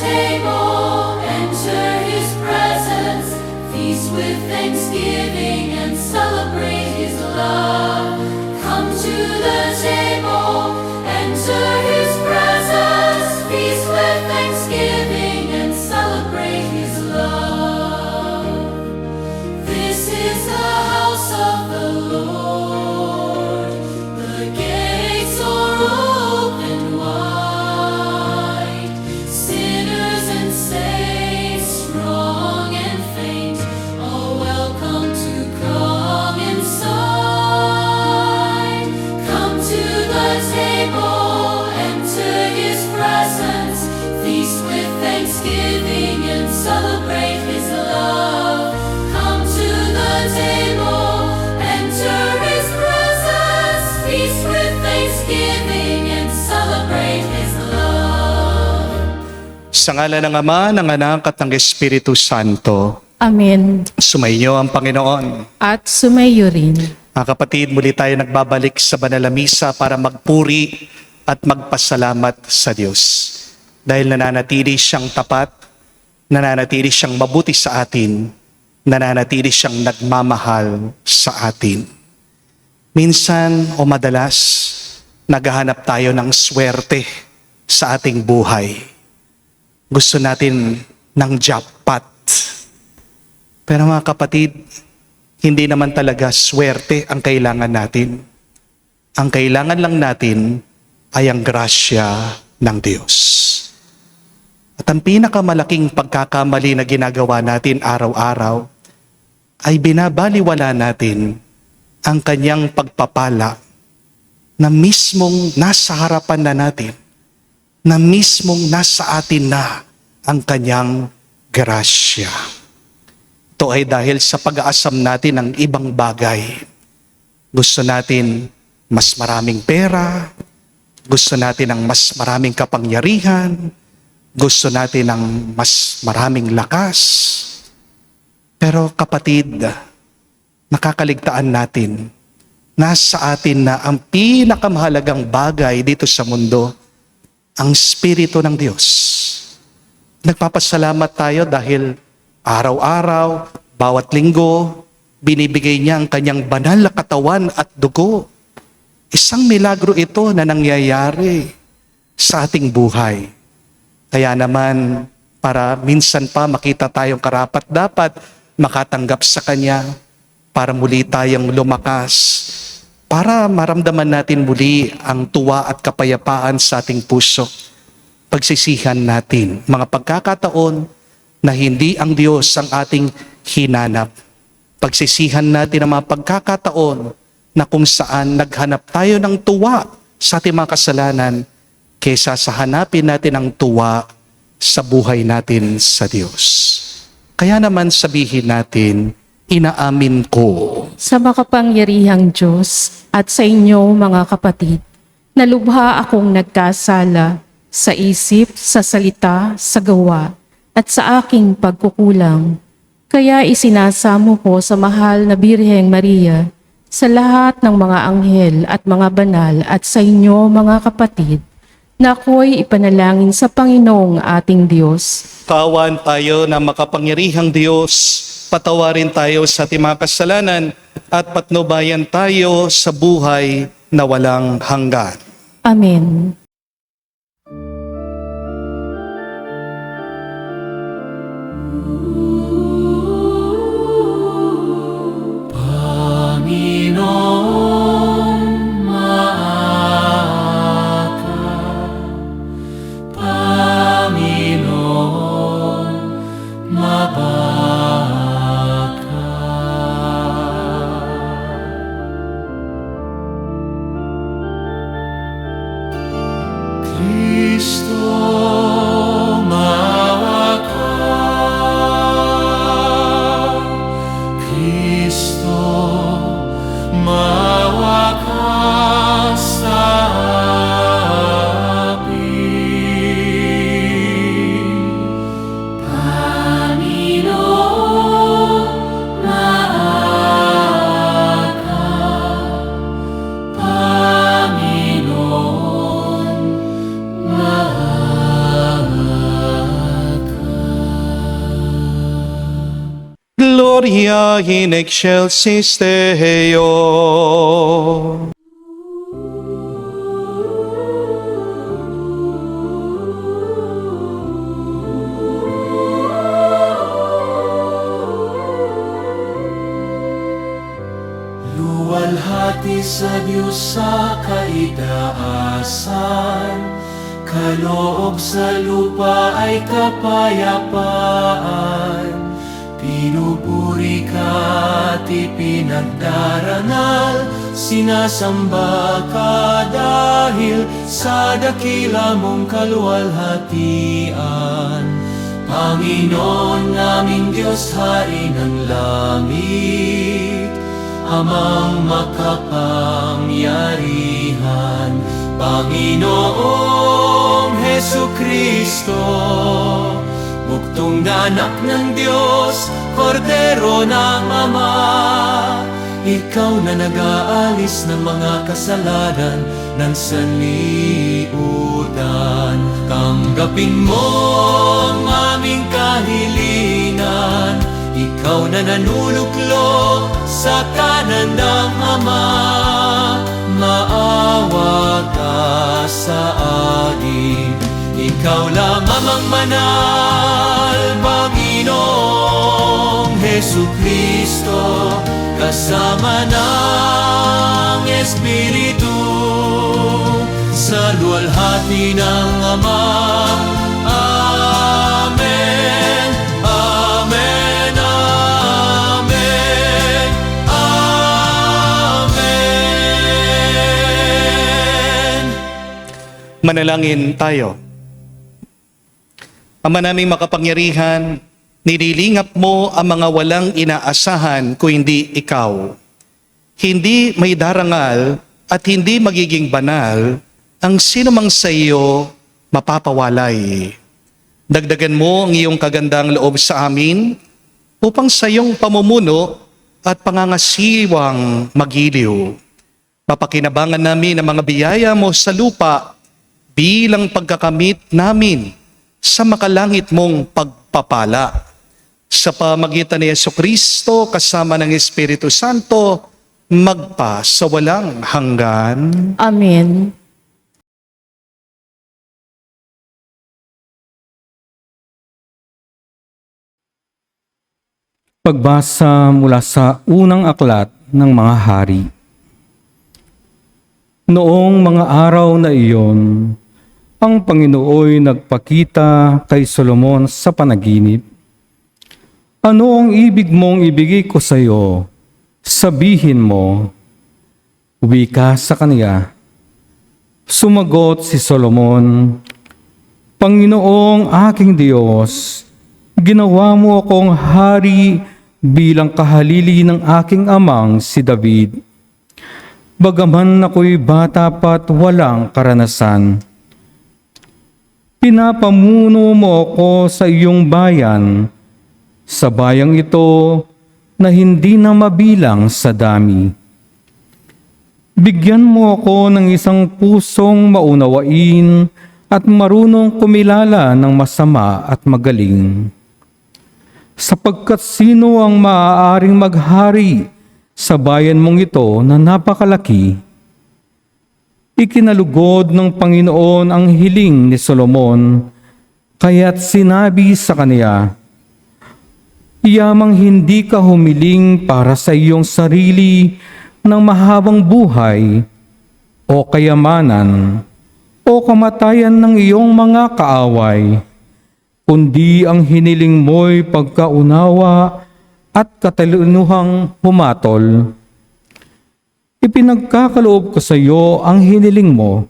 table, enter his presence, feast with thanksgiving and celebrate his love. Come to the table, enter his presence, feast with thanksgiving and celebrate his love. This is the house of the Lord, the gates are open wide. Sinners and saints, strong and faint, are welcome to come inside. Come to the table, enter his presence, feast with thanksgiving and celebrate his love. Come to the table, enter his presence, feast with thanksgiving and celebrate his love. Sa ngala ng Ama, ng Anak at ng Espiritu Santo, Amen. sumainyo ang Panginoon. At sumayo rin. Mga kapatid, muli tayo nagbabalik sa Banal na Misa para magpuri at magpasalamat sa Diyos. Dahil nananatili siyang tapat, nananatili siyang mabuti sa atin, nananatili siyang nagmamahal sa atin. Minsan o madalas, naghahanap tayo ng swerte sa ating buhay. Gusto natin ng jackpot. Pero mga kapatid, hindi naman talaga swerte ang kailangan natin. Ang kailangan lang natin ay ang grasya ng Diyos. At ang pinakamalaking pagkakamali na ginagawa natin araw-araw ay binabaliwala natin ang kanyang pagpapala na mismong nasa harapan na natin, na mismong nasa atin na ang kanyang grasya. Ito ay dahil sa pag-aasam natin ng ibang bagay. Gusto natin mas maraming pera, gusto natin ng mas maraming kapangyarihan, gusto natin ng mas maraming lakas. Pero kapatid, nakakaligtaan natin, nasa atin na ang pinakamahalagang bagay dito sa mundo, ang Espiritu ng Diyos. Nagpapasalamat tayo dahil araw-araw, bawat linggo, binibigay niya ang kanyang banal na katawan at dugo. Isang milagro ito na nangyayari sa ating buhay. Kaya naman, para minsan pa makita tayong karapat-dapat makatanggap sa Kanya, para muli tayong lumakas, para maramdaman natin muli ang tuwa at kapayapaan sa ating puso. Pagsisihan natin mga pagkakataon na hindi ang Diyos ang ating hinanap. Pagsisihan natin ang mga pagkakataon na kung saan naghanap tayo ng tuwa sa ating mga kasalanan kaysa sa hanapin natin ang tuwa sa buhay natin sa Diyos. Kaya naman sabihin natin, inaamin ko Sa makapangyarihang Diyos at sa inyo mga kapatid, na lubha akong nagkasala sa isip, sa salita, sa gawa, at sa aking pagkukulang. Kaya isinasamo ko sa mahal na Birheng Maria, sa lahat ng mga anghel at mga banal at sa inyo mga kapatid, na ako'y ipanalangin sa Panginoong ating Diyos. kaawaan tayo na makapangyarihang Diyos, patawarin tayo sa ating mga kasalanan at patnubayan tayo sa buhay na walang hanggan. Amen. Panginoon, maaaka. Panginoon, mabaka. gloria in excelsis Deo. Luwalhati sa Diyos sa kaitaasan, kaloob sa lupa ay kapayapaan. Pinupuri ka at ipinagdarangal, sinasamba ka dahil sa dakila mong kaluwalhatian. Panginoon naming Diyos, Hari ng langit, Amang makapangyarihan, Panginoong Hesukristo, buktong na anak ng Diyos, Kordero ng Ama. Ikaw na nag-aalis ng mga kasalanan ng sanlibutan. Tanggapin mo ang aming kahilingan, ikaw na nanuluklok sa kanan ng Ama. Maawa ka sa akin, ikaw lamang ang manal, Panginoong Hesukristo, kasama ng Espiritu, sa luwalhati ng Ama. Amen. Amen. Amen. Amen. Manalangin tayo. Ama naming makapangyarihan, nililingap mo ang mga walang inaasahan kung hindi ikaw. Hindi may darangal at hindi magiging banal ang sinumang sa iyo mapapawalay. Dagdagan mo ang iyong kagandang loob sa amin upang sa iyong pamumuno at pangangasiwang magiliw. Papakinabangan namin ang mga biyaya mo sa lupa bilang pagkakamit namin sa makalangit mong pagpapala. Sa pamagitan ni Jesucristo kasama ng Espiritu Santo, magpa sa walang hanggan. Amen. Pagbasa mula sa unang aklat ng mga hari. Noong mga araw na iyon, ang Panginooy nagpakita kay Solomon sa panaginip. Ano ang ibig mong ibigay ko sa iyo? Sabihin mo. Wika sa kaniya. Sumagot si Solomon, Panginoong aking Diyos, ginawa mo akong hari bilang kahalili ng aking amang si David. Bagaman ako'y bata pa't walang karanasan, pinapamuno mo ako sa iyong bayan, sa bayang ito na hindi na mabilang sa dami. Bigyan mo ako ng isang pusong maunawain at marunong kumilala ng masama at magaling. Sapagkat sino ang maaaring maghari sa bayan mong ito na napakalaki? Ikinalugod ng Panginoon ang hiling ni Solomon, kaya't sinabi sa kaniya, Yamang hindi ka humiling para sa iyong sarili ng mahabang buhay, o kayamanan, o kamatayan ng iyong mga kaaway, kundi ang hiniling mo'y pagkaunawa at katalinuhang humatol. Ipinagkakaloob ko sa iyo ang hiniling mo.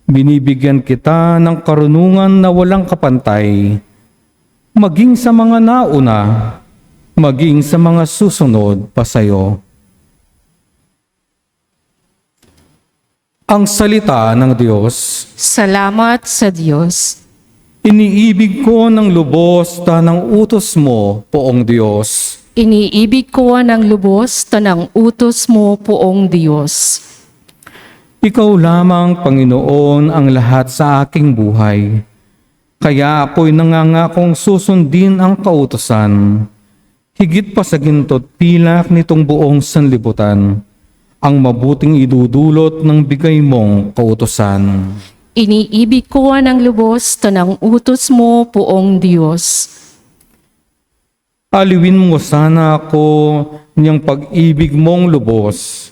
Binibigyan kita ng karunungan na walang kapantay, maging sa mga nauna, maging sa mga susunod pa sa iyo. Ang salita ng Diyos. Salamat sa Diyos. Iniibig ko ng lubos tanang utos mo, Poong Diyos. Iniibig ko ng lubos tanang utos mo, Poong Diyos. Ikaw lamang, Panginoon, ang lahat sa aking buhay. Kaya ako'y nangangakong susundin ang kautusan. higit pa sa ginto't pilak nitong buong sanlibutan, ang mabuting idudulot ng bigay mong kautusan. Iniibig ko ng lubos tanang utos mo, poong Diyos. Aliwin mo sana ako niyang pag-ibig mong lubos,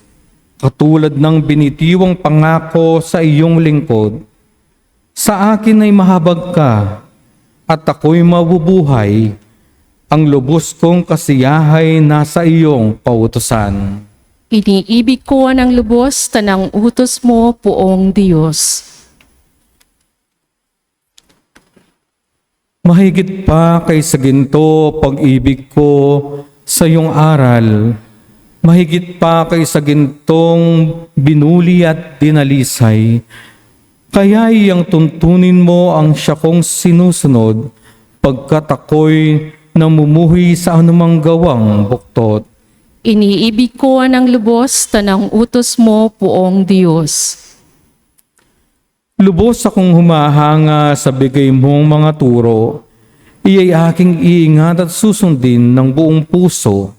katulad ng binitiwang pangako sa iyong lingkod. Sa akin ay mahabag ka, at ako'y mabubuhay. Ang lubos kong kasiyahay nasa iyong pautusan. Iniibig ko ng lubos tanang utos mo, poong Diyos. Mahigit pa kaysa ginto pag-ibig ko sa iyong aral. Mahigit pa kaysa gintong binuli at dinalisay. Kaya iyang tuntunin mo ang siya kong sinusunod, pagkat ako'y namumuhi sa anumang gawang buktot. Iniibig ko ng lubos tanang utos mo, poong Diyos. Lubos akong humahanga sa bigay mong mga turo. Iya'y aking iingat at susundin ng buong puso.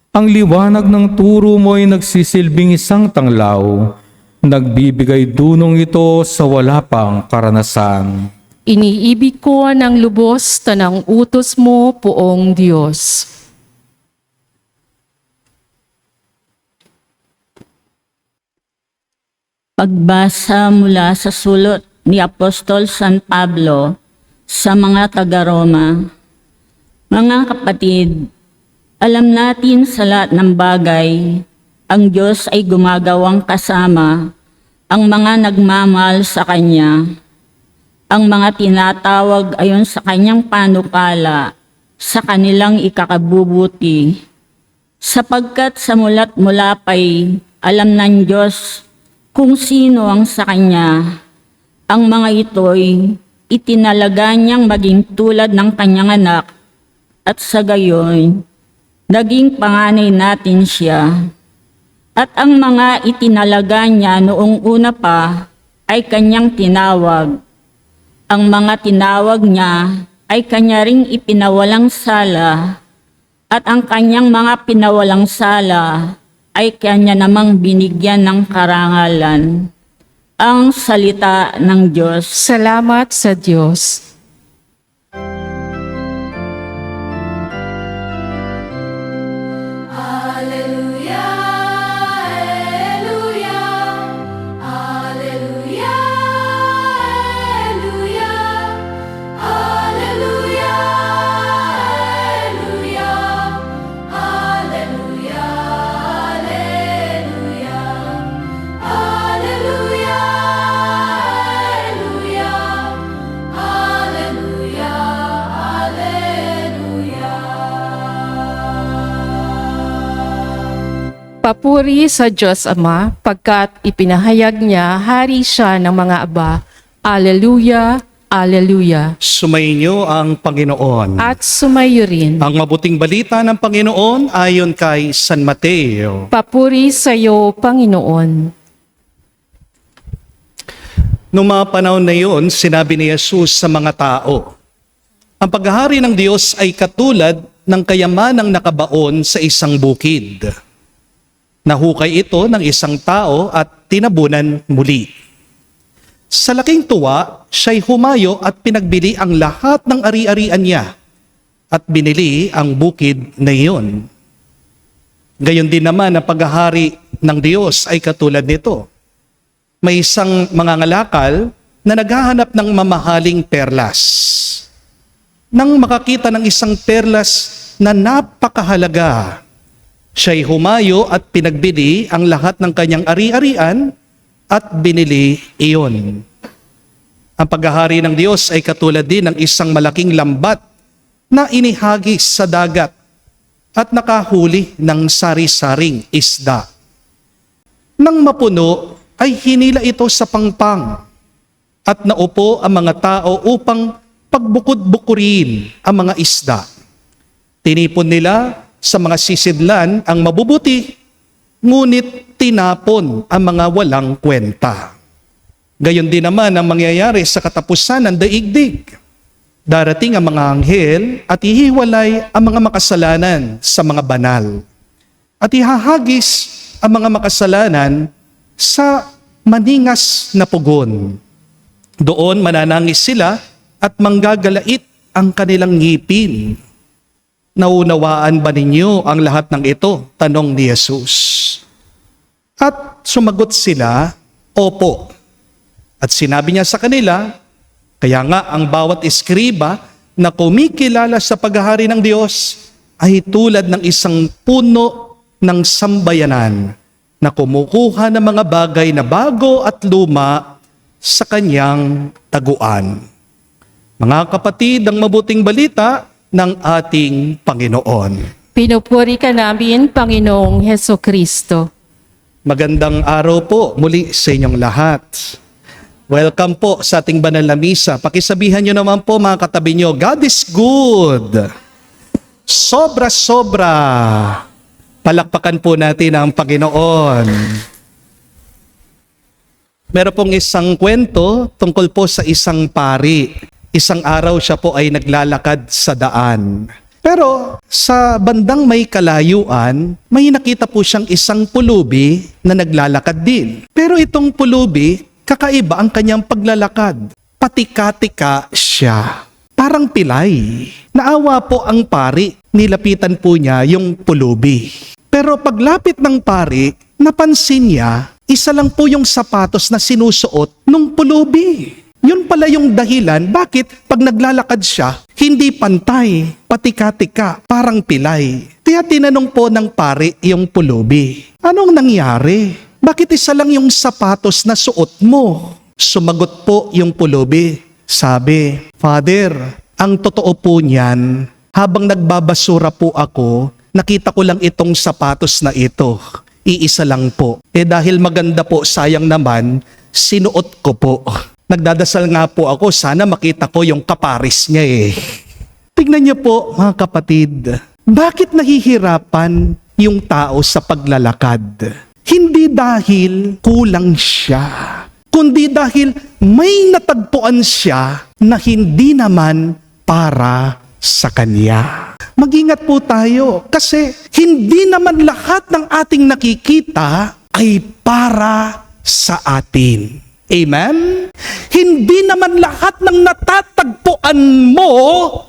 Ang liwanag ng turo mo'y nagsisilbing isang tanglaw. Nagbibigay dunong ito sa wala pang karanasan. Iniibig ko ng lubos tanang utos mo, poong Diyos. Pagbasa mula sa sulot ni Apostol San Pablo sa mga taga-Roma. Mga kapatid, alam natin sa lahat ng bagay, ang Diyos ay gumagawang kasama ang mga nagmamahal sa Kanya. Ang mga tinatawag ayon sa Kanyang panukala sa kanilang ikakabubuti. Sapagkat sa mula't mula pa'y alam ng Diyos kung sino ang sa Kanya. Ang mga ito'y itinalaga niyang maging tulad ng Kanyang anak, at sa gayon, naging panganay natin siya. At ang mga itinalaga niya noong una pa ay Kanyang tinawag. Ang mga tinawag niya ay Kanya ring ipinawalang sala, at ang Kanyang mga pinawalang sala ay Kanya namang binigyan ng karangalan. Ang salita ng Diyos. Salamat sa Diyos. Papuri sa Diyos Ama, pagkat ipinahayag niya, hari siya ng mga aba. Alleluia, alleluia. Sumainyo ang Panginoon. At sumayo rin. Ang mabuting balita ng Panginoon ayon kay San Mateo. Papuri sa iyo, Panginoon. Noong mga panahon na iyon, sinabi ni Jesus sa mga tao, ang paghahari ng Diyos ay katulad ng kayamanang nakabaon sa isang bukid. Nahukay ito ng isang tao at tinabunan muli. Sa laking tuwa, siya'y humayo at pinagbili ang lahat ng ari-arian niya at binili ang bukid na iyon. Gayon din naman ang paghahari ng Diyos ay katulad nito. May isang mangangalakal na naghahanap ng mamahaling perlas. Nang makakita ng isang perlas na napakahalaga, siya'y humayo at pinagbili ang lahat ng kanyang ari-arian at binili iyon. Ang paghahari ng Diyos ay katulad din ng isang malaking lambat na inihagis sa dagat at nakahuli ng sari-saring isda. Nang mapuno ay hinila ito sa pangpang at naupo ang mga tao upang pagbukod-bukurin ang mga isda. Tinipon nila sa mga sisidlan ang mabubuti, ngunit tinapon ang mga walang kwenta. Gayon din naman ang mangyayari sa katapusan ng daigdig. Darating ang mga anghel at ihiwalay ang mga makasalanan sa mga banal. At ihahagis ang mga makasalanan sa maningas na pugon. Doon mananangis sila at manggagalait ang kanilang ngipin. Naunawaan ba ninyo ang lahat ng ito? Tanong ni Jesus. At sumagot sila, opo. At sinabi niya sa kanila, kaya nga ang bawat eskriba na kumikilala sa paghahari ng Diyos ay tulad ng isang puno ng sambayanan na kumukuha ng mga bagay na bago at luma sa kanyang taguan. Mga kapatid, ang mabuting balita ng ating Panginoon. Pinupuri ka namin, Panginoong Heso Kristo. Magandang araw po muli sa inyong lahat. Welcome po sa ating banal na misa. Pakisabihan nyo naman po mga katabi nyo, God is good. Sobra-sobra. Palakpakan po natin ang Panginoon. Meron pong isang kwento tungkol po sa isang pari. Isang araw siya po ay naglalakad sa daan. Pero sa bandang may kalayuan, may nakita po siyang isang pulubi na naglalakad din. Pero itong pulubi, kakaiba ang kanyang paglalakad. Patika-tika siya. Parang pilay. Naawa po ang pari. Nilapitan po niya yung pulubi. Pero paglapit ng pari, napansin niya, isa lang po yung sapatos na sinusuot nung pulubi. Yun pala yung dahilan bakit pag naglalakad siya, hindi pantay, patika-tika, parang pilay. Kaya tinanong po ng pari yung pulubi, anong nangyari? Bakit isa lang yung sapatos na suot mo? Sumagot po yung pulubi. Sabi, Father, ang totoo po niyan, habang nagbabasura po ako, nakita ko lang itong sapatos na ito. Iisa lang po. Dahil maganda po, sayang naman, sinuot ko po. Nagdadasal nga po ako, sana makita ko yung kaparis niya Tignan niyo po mga kapatid, bakit nahihirapan yung tao sa paglalakad? Hindi dahil kulang siya, kundi dahil may natagpuan siya na hindi naman para sa kanya. Mag-ingat po tayo kasi hindi naman lahat ng ating nakikita ay para sa atin. Amen? Hindi naman lahat ng natatagpuan mo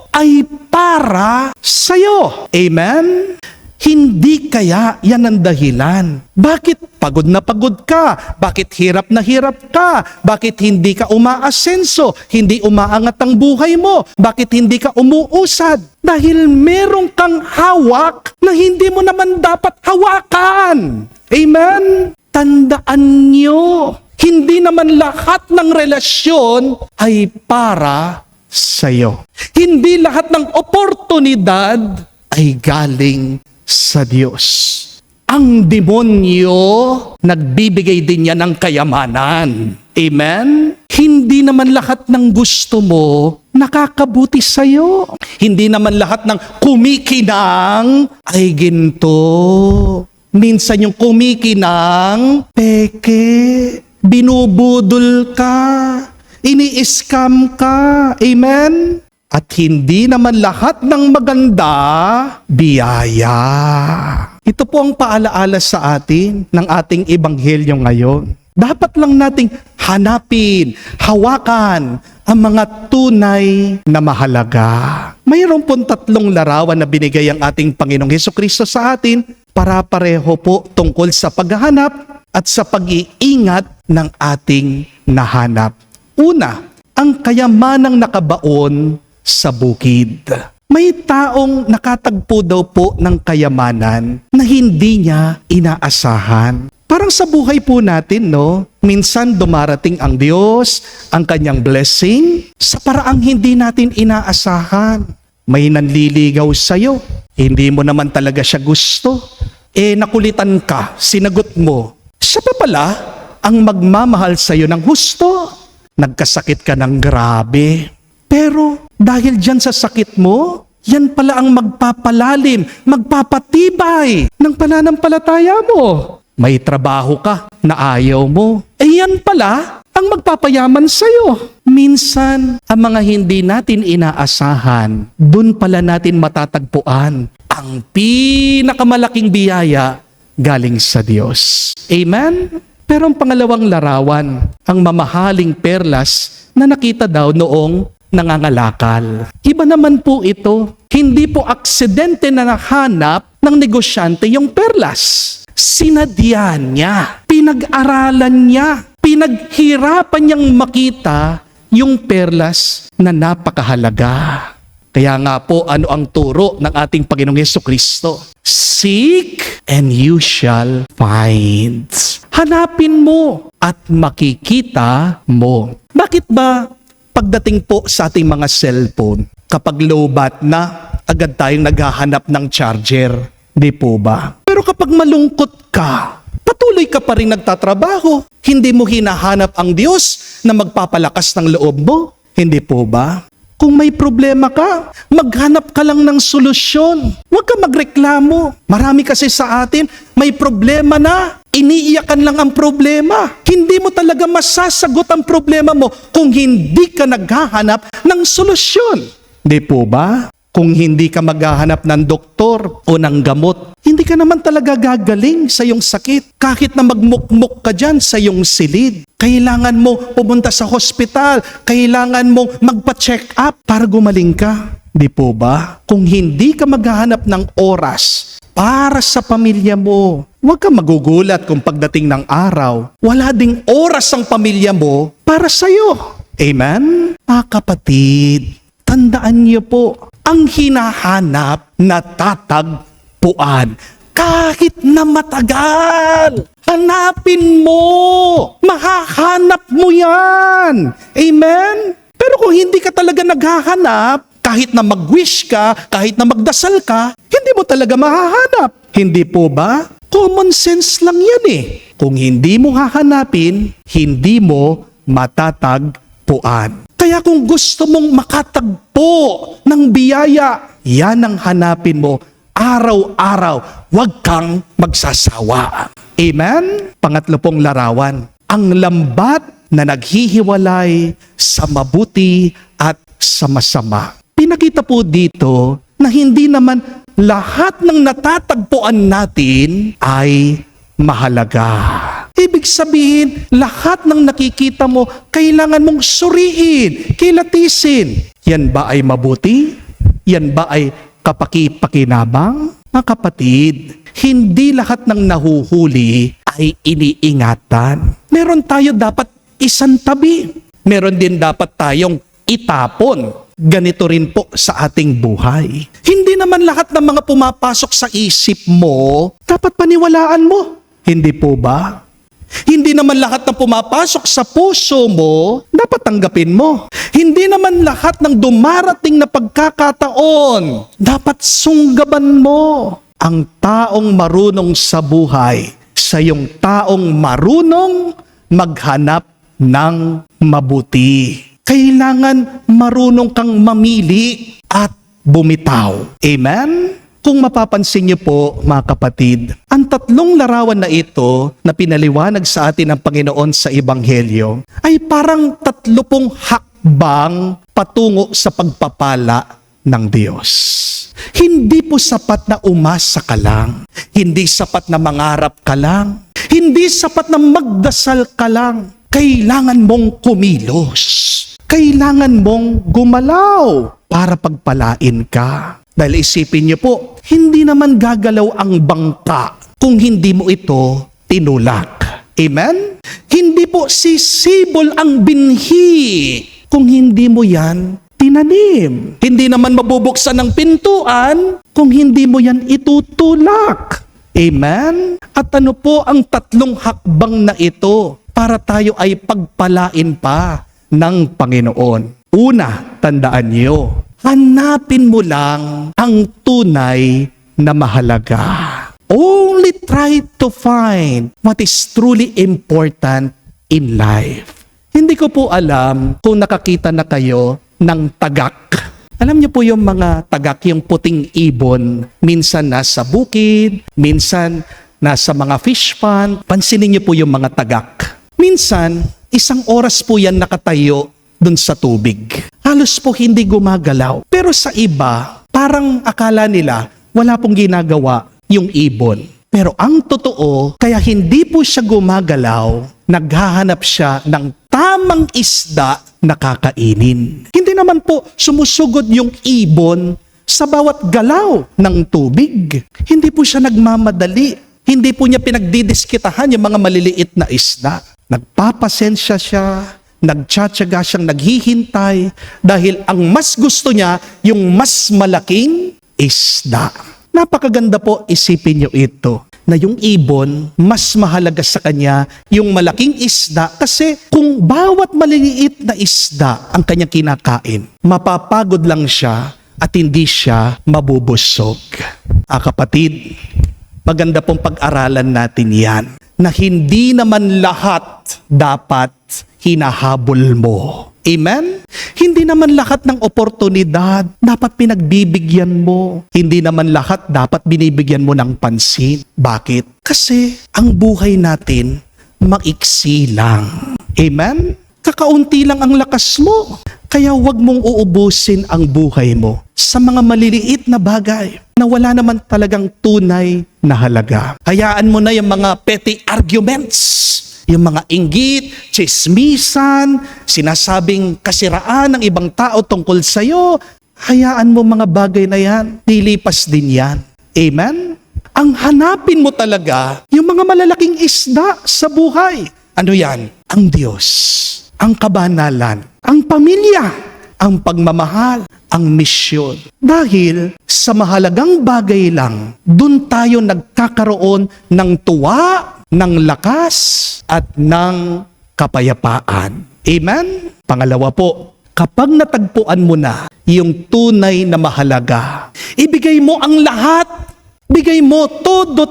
ay para sa'yo. Amen? Hindi kaya yan ang dahilan. Bakit pagod na pagod ka? Bakit hirap na hirap ka? Bakit hindi ka umaasenso? Hindi umaangat ang buhay mo? Bakit hindi ka umuusad? Dahil meron kang hawak na hindi mo naman dapat hawakan. Amen? Tandaan nyo, hindi naman lahat ng relasyon ay para sa'yo. Hindi lahat ng oportunidad ay galing sa Diyos. Ang demonyo, nagbibigay din yan ng kayamanan. Amen? Hindi naman lahat ng gusto mo nakakabuti sa'yo. Hindi naman lahat ng kumikinang ay ginto. Minsan yung kumikinang, peke, binubudol ka, ini-scam ka. Amen? At hindi naman lahat ng maganda, biyaya. Ito po ang paalaala sa atin ng ating ebanghelyo ngayon. Dapat lang nating hanapin, hawakan ang mga tunay na mahalaga. Mayroon pong 3 larawan na binigay ang ating Panginoong Hesukristo sa atin para pareho po tungkol sa paghahanap at sa pag-iingat ng ating nahanap. Una, ang kayamanang nakabaon sa bukid. May taong nakatagpo daw po ng kayamanan na hindi niya inaasahan. Parang sa buhay po natin, no? Minsan dumarating ang Diyos, ang kanyang blessing, sa paraang hindi natin inaasahan. May nanliligaw sa'yo, hindi mo naman talaga siya gusto. Nakulitan ka, sinagot mo. Siya pa pala ang magmamahal sa'yo ng husto. Nagkasakit ka ng grabe. Pero dahil dyan sa sakit mo, yan pala ang magpapalalim, magpapatibay ng pananampalataya mo. May trabaho ka na ayaw mo. Yan pala ang magpapayaman sa'yo. Minsan, ang mga hindi natin inaasahan, dun pala natin matatagpuan ang pinakamalaking biyaya galing sa Diyos. Amen? Pero ang pangalawang larawan, ang mamahaling perlas na nakita daw noong nangangalakal. Iba naman po ito. Hindi po aksidente na nahanap ng negosyante yung perlas. Sinadya niya, pinag-aralan niya, pinaghirapan niyang makita yung perlas na napakahalaga. Kaya nga po, ano ang turo ng ating Panginoong Jesucristo? Seek and you shall find. Hanapin mo at makikita mo. Bakit ba pagdating po sa ating mga cellphone, kapag low bat na, agad tayong naghahanap ng charger? Di po ba? Pero kapag malungkot ka, patuloy ka pa rin nagtatrabaho. Hindi mo hinahanap ang Diyos na magpapalakas ng loob mo. Hindi po ba? Kung may problema ka, maghanap ka lang ng solusyon. Huwag ka magreklamo. Marami kasi sa atin, may problema na. Iniiyakan lang ang problema. Hindi mo talaga masasagot ang problema mo kung hindi ka naghahanap ng solusyon. Di po ba? Kung hindi ka maghahanap ng doktor o ng gamot, hindi ka naman talaga gagaling sa iyong sakit. Kahit na magmukmuk ka dyan sa iyong silid, kailangan mo pumunta sa hospital, kailangan mo magpa-check up para gumaling ka. Di po ba? Kung hindi ka maghahanap ng oras para sa pamilya mo, huwag ka magugulat kung pagdating ng araw, wala ding oras ang pamilya mo para sa'yo. Amen? Mga kapatid, tandaan niyo po, ang hinahanap natatagpuan. Kahit na matagal, hanapin mo. Mahahanap mo yan. Amen? Pero kung hindi ka talaga naghahanap, kahit na mag-wish ka, kahit na magdasal ka, hindi mo talaga mahahanap. Hindi po ba? Common sense lang yan eh. Kung hindi mo hahanapin, hindi mo matatagpuan. Kaya kung gusto mong makatagpo ng biyaya, yan ang hanapin mo araw-araw. Huwag kang magsasawa. Amen? Pangatlo pong larawan, ang lambat na naghihiwalay sa mabuti at sa masama. Pinakita po dito na hindi naman lahat ng natatagpuan natin ay mahalaga. Ibig sabihin, lahat ng nakikita mo, kailangan mong suriin, kilatisin. Yan ba ay mabuti? Yan ba ay kapaki-pakinabang? Mga kapatid, hindi lahat ng nahuhuli ay iniingatan. Meron tayo dapat isantabi. Meron din dapat tayong itapon. Ganito rin po sa ating buhay. Hindi naman lahat ng mga pumapasok sa isip mo, dapat paniwalaan mo. Hindi po ba? Hindi naman lahat ng pumapasok sa puso mo, dapat tanggapin mo. Hindi naman lahat ng dumarating na pagkakataon, dapat sunggaban mo. Ang taong marunong sa buhay, sa iyong taong marunong maghanap ng mabuti. Kailangan marunong kang mamili at bumitaw. Amen? Kung mapapansin niyo po, mga kapatid, ang tatlong larawan na ito na pinaliwanag sa atin ng Panginoon sa Ebanghelyo ay parang tatlo pong hakbang patungo sa pagpapala ng Diyos. Hindi po sapat na umasa ka lang. Hindi sapat na mangarap ka lang. Hindi sapat na magdasal ka lang. Kailangan mong kumilos. Kailangan mong gumalaw para pagpalain ka. Dahil isipin niyo po, hindi naman gagalaw ang bangka kung hindi mo ito tinulak. Amen? Hindi po sisibol ang binhi kung hindi mo yan tinanim. Hindi naman mabubuksan ng pintuan kung hindi mo yan itutulak. Amen? At ano po ang tatlong hakbang na ito para tayo ay pagpalain pa ng Panginoon? Una, tandaan niyo, hanapin mo lang ang tunay na mahalaga. Only try to find what is truly important in life. Hindi ko po alam kung nakakita na kayo ng tagak. Alam niyo po yung mga tagak, yung puting ibon, minsan nasa bukid, minsan nasa mga fish pond. Pansinin niyo po yung mga tagak. Minsan, Isang oras po yan nakatayo dun sa tubig. Halos po hindi gumagalaw. Pero sa iba, parang akala nila wala pong ginagawa yung ibon. Pero ang totoo, kaya hindi po siya gumagalaw, naghahanap siya ng tamang isda na kakainin. Hindi naman po sumusugod yung ibon sa bawat galaw ng tubig. Hindi po siya nagmamadali. Hindi po niya pinagdidiskitahan yung mga maliliit na isda. Nagpapasensya siya, nagtsatsaga siyang naghihintay dahil ang mas gusto niya yung mas malaking isda. Napakaganda po, isipin niyo ito, na yung ibon, mas mahalaga sa kanya yung malaking isda kasi kung bawat maliliit na isda ang kanyang kinakain, mapapagod lang siya at hindi siya mabubusog. Kapatid, maganda pong pag-aralan natin yan na hindi naman lahat dapat hinahabol mo. Amen? Hindi naman lahat ng oportunidad dapat pinagbibigyan mo. Hindi naman lahat dapat binibigyan mo ng pansin. Bakit? Kasi ang buhay natin maiksi lang. Amen? Kakaunti lang ang lakas mo. Kaya huwag mong uubusin ang buhay mo sa mga maliliit na bagay na wala naman talagang tunay na halaga. Hayaan mo na yung mga petty arguments. Yung mga inggit, tsismisan, sinasabing kasiraan ng ibang tao tungkol sa'yo, hayaan mo mga bagay na yan, lilipas din yan. Amen? Ang hanapin mo talaga, yung mga malalaking isda sa buhay. Ano yan? Ang Diyos, ang kabanalan, ang pamilya, ang pagmamahal, ang misyon. Dahil sa mahalagang bagay lang, dun tayo nagkakaroon ng tuwa, ng lakas at ng kapayapaan. Amen? Pangalawa po, kapag natagpuan mo na yung tunay na mahalaga, ibigay mo ang lahat. Bigay mo todo.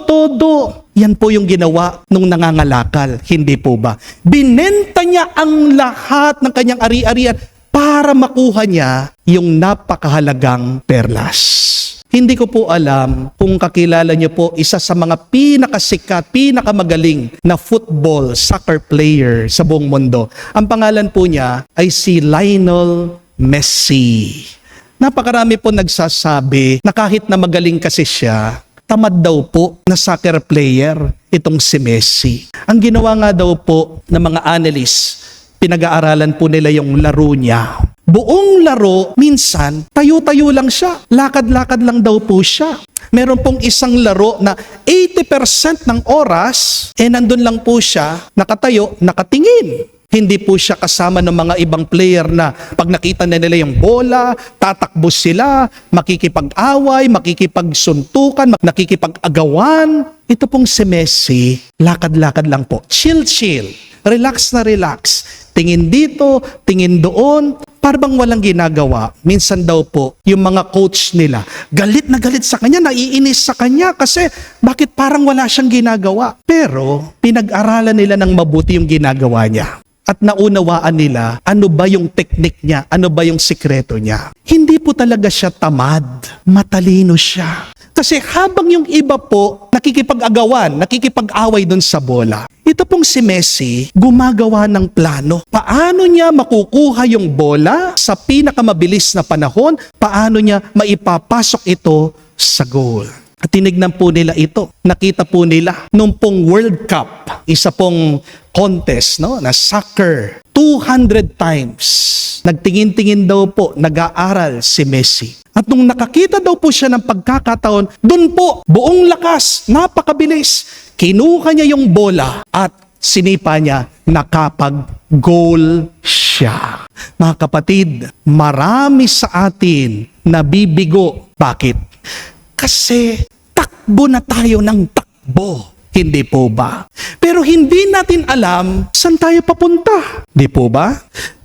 Yan po yung ginawa nung nangangalakal, hindi po ba? Binenta niya ang lahat ng kanyang ari-arian para makuha niya yung napakahalagang perlas. Hindi ko po alam kung kakilala niyo po isa sa mga pinakasikat, pinakamagaling na soccer player sa buong mundo. Ang pangalan po niya ay si Lionel Messi. Napakarami po nagsasabi na kahit na magaling kasi siya, tamad daw po na soccer player itong si Messi. Ang ginawa nga daw po ng mga analysts, pinag-aaralan po nila yung laro niya. Buong laro, minsan, tayo-tayo lang siya. Lakad-lakad lang daw po siya. Meron pong isang laro na 80% ng oras, nandun lang po siya, nakatayo, nakatingin. Hindi po siya kasama ng mga ibang player na pag nakita na nila yung bola, tatakbo sila, makikipag-away, makikipagsuntukan, nakikipag-agawan. Ito pong si Messi, lakad-lakad lang po. Chill. Relax na relax. Tingin dito, tingin doon. Parang walang ginagawa. Minsan daw po, yung mga coach nila, galit na galit sa kanya, naiinis sa kanya kasi bakit parang wala siyang ginagawa. Pero pinag-aralan nila ng mabuti yung ginagawa niya. At naunawaan nila ano ba yung teknik niya, ano ba yung sikreto niya. Hindi po talaga siya tamad, matalino siya. Kasi habang yung iba po nakikipag-agawan, nakikipag-away doon sa bola, ito pong si Messi gumagawa ng plano. Paano niya makukuha yung bola sa pinakamabilis na panahon? Paano niya maipapasok ito sa goal? At tinignan po nila ito. Nakita po nila nung pong World Cup, isa pong contest na soccer, 200 times. Nagtingin-tingin daw po, nag-aaral si Messi. At nung nakakita daw po siya ng pagkakataon, dun po, buong lakas, napakabilis, kinuha niya yung bola at sinipa niya, nakapag-goal siya. Mga kapatid, marami sa atin nabibigo. Bakit? Kasi takbo na tayo ng takbo. Hindi po ba? Pero hindi natin alam saan tayo papunta. Di po ba?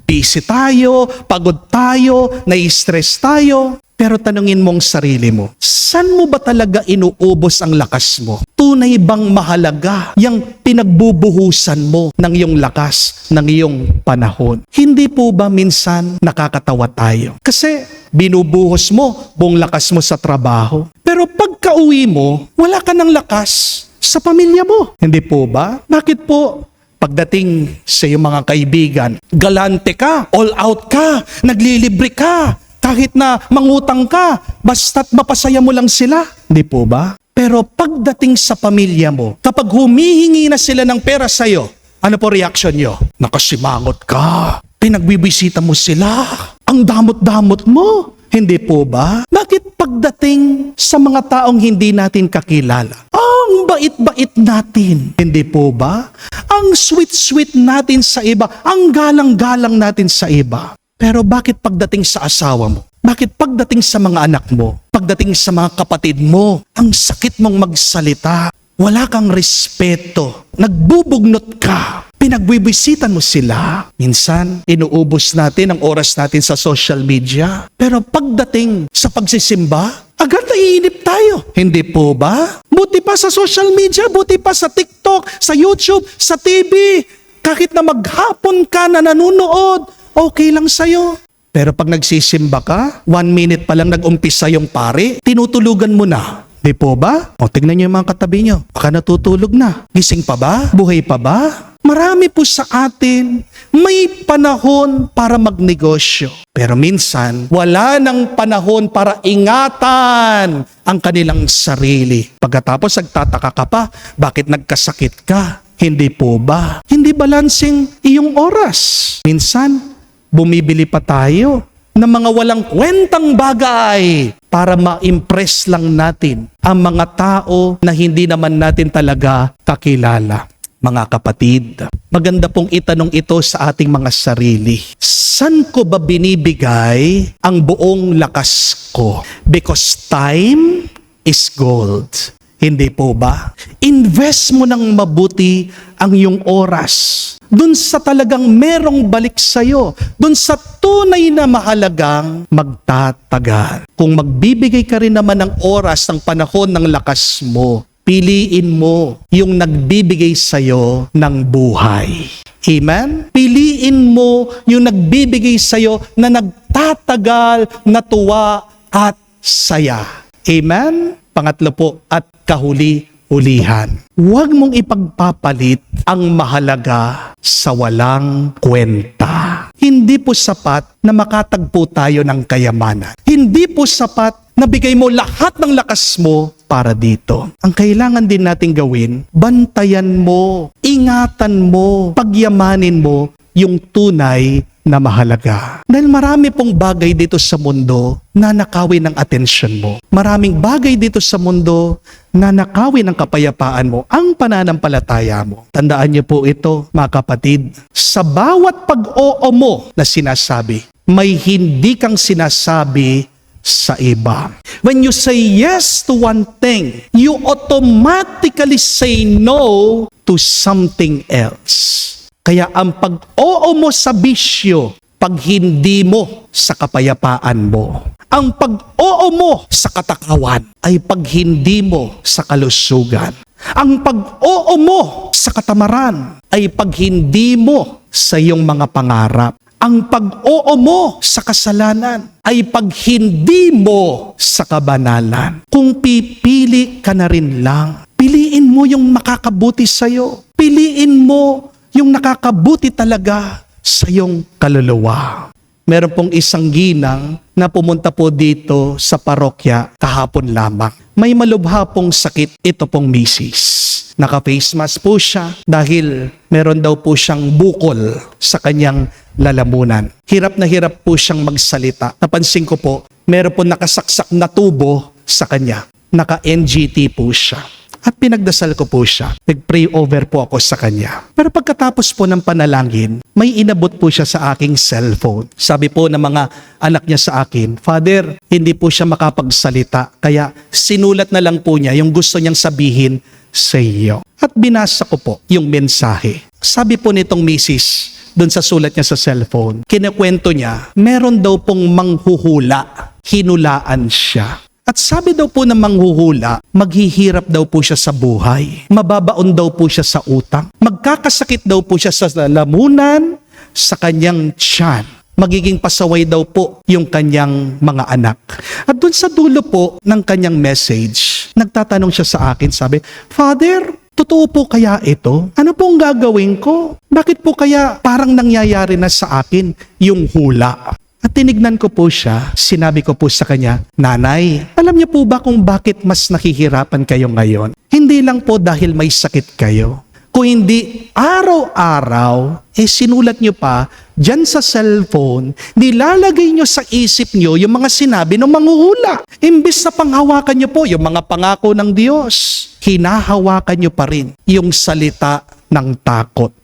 Busy tayo, pagod tayo, nai-stress tayo. Pero tanungin mong sarili mo, saan mo ba talaga inuubos ang lakas mo? Tunay bang mahalaga yung pinagbubuhusan mo ng iyong lakas, ng iyong panahon? Hindi po ba minsan nakakatawa tayo? Kasi binubuhos mo buong lakas mo sa trabaho. Pero pagka-uwi mo, wala ka ng lakas sa pamilya mo. Hindi po ba? Bakit po Pagdating sa iyong mga kaibigan, galante ka, all out ka, naglilibre ka, kahit na mangutang ka, basta't mapasaya mo lang sila. Di po ba? Pero pagdating sa pamilya mo, kapag humihingi na sila ng pera sa'yo, ano po reaction nyo? Nakasimangot ka, pinagbibisita mo sila, ang damot-damot mo. Hindi po ba? Bakit pagdating sa mga taong hindi natin kakilala, ang bait-bait natin, hindi po ba? Ang sweet-sweet natin sa iba, ang galang-galang natin sa iba. Pero bakit pagdating sa asawa mo? Bakit pagdating sa mga anak mo? Pagdating sa mga kapatid mo, ang sakit mong magsalita, wala kang respeto, nagbubugnot ka, pinagbibisitan mo sila. Minsan, inuubos natin ang oras natin sa social media. Pero pagdating sa pagsisimba, agad naiinip tayo. Hindi po ba? Buti pa sa social media, buti pa sa TikTok, sa YouTube, sa TV. Kahit na maghapon ka na nanonood, okay lang sa'yo. Pero pag nagsisimba ka, 1 minute pa lang nag-umpisa yung pare, tinutulugan mo na. Di po ba? O tignan niyo yung mga katabi niyo. Baka natutulog na. Gising pa ba? Buhay pa ba? Marami po sa atin, may panahon para magnegosyo. Pero minsan, wala nang panahon para ingatan ang kanilang sarili. Pagkatapos nagtataka ka pa, bakit nagkasakit ka? Hindi po ba? Hindi balancing iyong oras. Minsan, bumibili pa tayo ng mga walang kwentang bagay para ma-impress lang natin ang mga tao na hindi naman natin talaga kakilala. Mga kapatid, maganda pong itanong ito sa ating mga sarili. Saan ko ba binibigay ang buong lakas ko? Because time is gold. Hindi po ba? Invest mo ng mabuti ang iyong oras dun sa talagang merong balik sa'yo, dun sa tunay na mahalagang magtatagal. Kung magbibigay ka rin naman ng oras, ng panahon, ng lakas mo, piliin mo yung nagbibigay sa'yo ng buhay. Amen? Piliin mo yung nagbibigay sa'yo na nagtatagal, na tuwa at saya. Amen? Pangatlo po, at kahuli-ulihan. Huwag mong ipagpapalit ang mahalaga sa walang kwenta. Hindi po sapat na makatagpo tayo ng kayamanan. Hindi po sapat na bigay mo lahat ng lakas mo para dito. Ang kailangan din natin gawin, bantayan mo, ingatan mo, pagyamanin mo yung tunay na mahalaga. Dahil marami pong bagay dito sa mundo na nakawin ng atensyon mo. Maraming bagay dito sa mundo na nakawin ng kapayapaan mo, ang pananampalataya mo. Tandaan niyo po ito, mga kapatid. Sa bawat pag-oo mo na sinasabi, may hindi kang sinasabi sa iba. When you say yes to one thing, you automatically say no to something else. Kaya ang pag-oo mo sa bisyo, pag hindi mo sa kapayapaan mo. Ang pag-oo mo sa katakawan ay pag hindi mo sa kalusugan. Ang pag-oo mo sa katamaran ay pag hindi mo sa iyong mga pangarap. Ang pag-oo mo sa kasalanan ay pag hindi mo sa kabanalan. Kung pipili ka na rin lang, piliin mo yung makakabuti sa'yo. Piliin mo yung nakakabuti talaga sa iyong kaluluwa. Meron pong isang ginang na pumunta po dito sa parokya kahapon lamang. May malubha pong sakit ito pong misis. Naka-face mask po siya dahil meron daw po siyang bukol sa kanyang lalamunan. Hirap na hirap po siyang magsalita. Napansin ko po, meron po nakasaksak na tubo sa kanya. Naka-NGT po siya. At pinagdasal ko po siya. Nag-pray over po ako sa kanya. Pero pagkatapos po ng panalangin, may inabot po siya sa aking cellphone. Sabi po ng mga anak niya sa akin, Father, hindi po siya makapagsalita. Kaya sinulat na lang po niya yung gusto niyang sabihin sa iyo. At binasa ko po yung mensahe. Sabi po nitong misis, doon sa sulat niya sa cellphone, kinakwento niya, meron daw pong manghuhula. Hinulaan siya. At sabi daw po ng manghuhula, maghihirap daw po siya sa buhay. Mababaon daw po siya sa utang. Magkakasakit daw po siya sa lalamunan, sa kanyang tiyan. Magiging pasaway daw po yung kanyang mga anak. At dun sa dulo po ng kanyang message, nagtatanong siya sa akin, sabi, Father, Totoo po kaya ito? Ano pong gagawin ko? Bakit po kaya parang nangyayari na sa akin yung hula? At tinignan ko po siya, sinabi ko po sa kanya, Nanay, alam niyo po ba kung bakit mas nakihirapan kayo ngayon? Hindi lang po dahil may sakit kayo. Kung hindi araw-araw, sinulat nyo pa dyan sa cellphone, nilalagay nyo sa isip nyo yung mga sinabi ng manghuhula. Imbis na panghawakan nyo po yung mga pangako ng Diyos, hinahawakan nyo pa rin yung salita ng takot.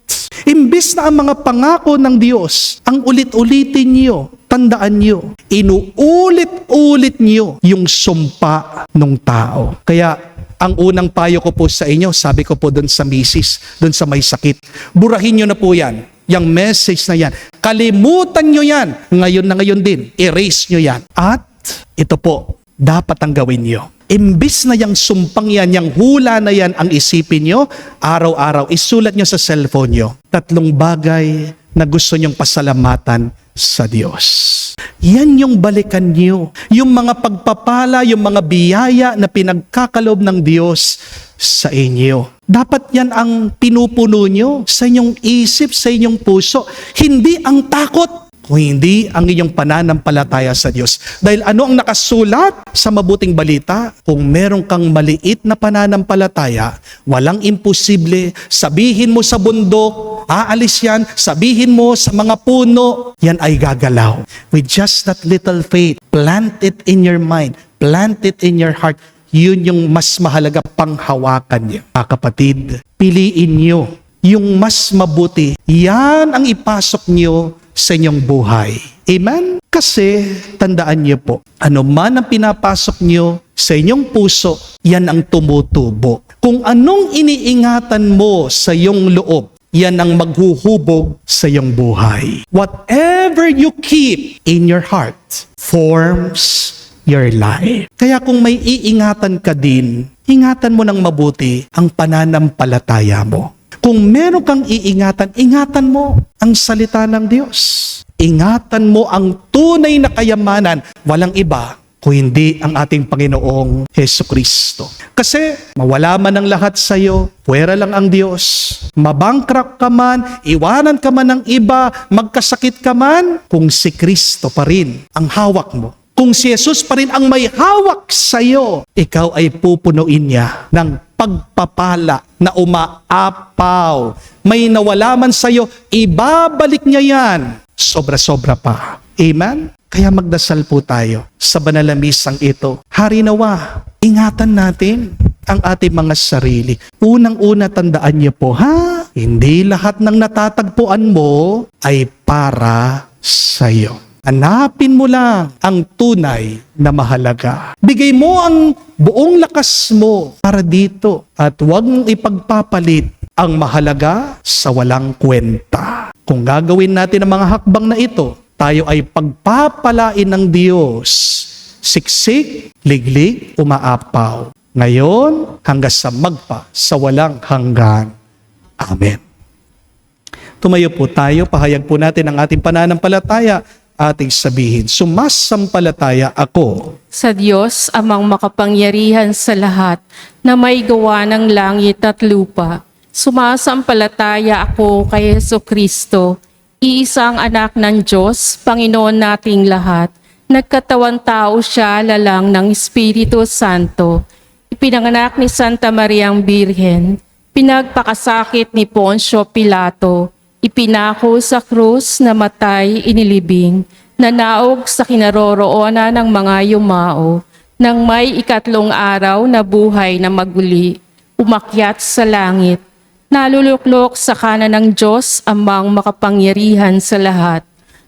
Imbis na ang mga pangako ng Diyos, ang ulit-ulitin nyo, tandaan nyo, inuulit-ulit nyo yung sumpa ng tao. Kaya, ang unang payo ko po sa inyo, sabi ko po doon sa misis, doon sa may sakit, burahin nyo na po yan, yung message na yan. Kalimutan nyo yan, ngayon na ngayon din, erase nyo yan. At ito po, dapat ang gawin nyo. Imbis na yung sumpang yan, yung hula na yan ang isipin nyo, araw-araw, isulat nyo sa cellphone nyo. 3 bagay na gusto nyong pasalamatan sa Diyos. Yan yung balikan nyo. Yung mga pagpapala, yung mga biyaya na pinagkakaloob ng Diyos sa inyo. Dapat yan ang pinupuno nyo sa inyong isip, sa inyong puso. Hindi ang takot, kung hindi ang inyong pananampalataya sa Diyos. Dahil ano ang nakasulat sa mabuting balita? Kung meron kang maliit na pananampalataya, walang imposible, sabihin mo sa bundok, aalis yan, sabihin mo sa mga puno, yan ay gagalaw. With just that little faith, plant it in your mind, plant it in your heart, yun yung mas mahalaga panghawakan niyo. Mga kapatid, piliin niyo yung mas mabuti. Yan ang ipasok niyo sa inyong buhay. Amen? Kasi, tandaan niyo po, ano man ang pinapasok niyo sa inyong puso, yan ang tumutubo. Kung anong iniingatan mo sa iyong loob, yan ang maghuhubog sa iyong buhay. Whatever you keep in your heart forms your life. Kaya kung may iingatan ka din, ingatan mo ng mabuti ang pananampalataya mo. Kung meron kang iingatan, ingatan mo ang salita ng Diyos. Ingatan mo ang tunay na kayamanan, walang iba kung hindi ang ating Panginoong Hesukristo. Kasi mawala man ang lahat sa iyo, puwera lang ang Diyos. Mabangkrap ka man, iwanan ka man ng iba, magkasakit ka man, kung si Kristo pa rin ang hawak mo. Kung si Jesus pa rin ang may hawak sa iyo, ikaw ay pupunuin niya ng pagpapala na umaapaw. May nawala man sa iyo, ibabalik niya yan. Sobra-sobra pa. Amen? Kaya magdasal po tayo sa banal na misang ito. Hari nawa, ingatan natin ang ating mga sarili. Unang-una, tandaan niyo po, hindi lahat ng natatagpuan mo ay para sa iyo. Hanapin mo lang ang tunay na mahalaga. Bigay mo ang buong lakas mo para dito at huwag mong ipagpapalit ang mahalaga sa walang kwenta. Kung gagawin natin ang mga hakbang na ito, tayo ay pagpapalain ng Diyos. Siksik, liglig, umaapaw. Ngayon, hanggang sa magpa, sa walang hanggan. Amen. Tumayo po tayo, pahayag po natin ang ating pananampalataya. Ating sabihin, sumasampalataya ako Sa Diyos, amang makapangyarihan sa lahat, na may gawa ng langit at lupa. Sumasampalataya ako kay Hesukristo, iisang anak ng Diyos, Panginoon nating lahat. Nagkatawan tao siya lalang ng Espiritu Santo. Ipinanganak ni Santa Mariang Birhen, pinagpakasakit ni Poncio Pilato, ipinako sa krus, namatay, inilibing, nanaog sa kinaroroonan ng mga yumao, nang may 3 araw na buhay na maguli, umakyat sa langit, naluluklok sa kanan ng Diyos amang makapangyarihan sa lahat.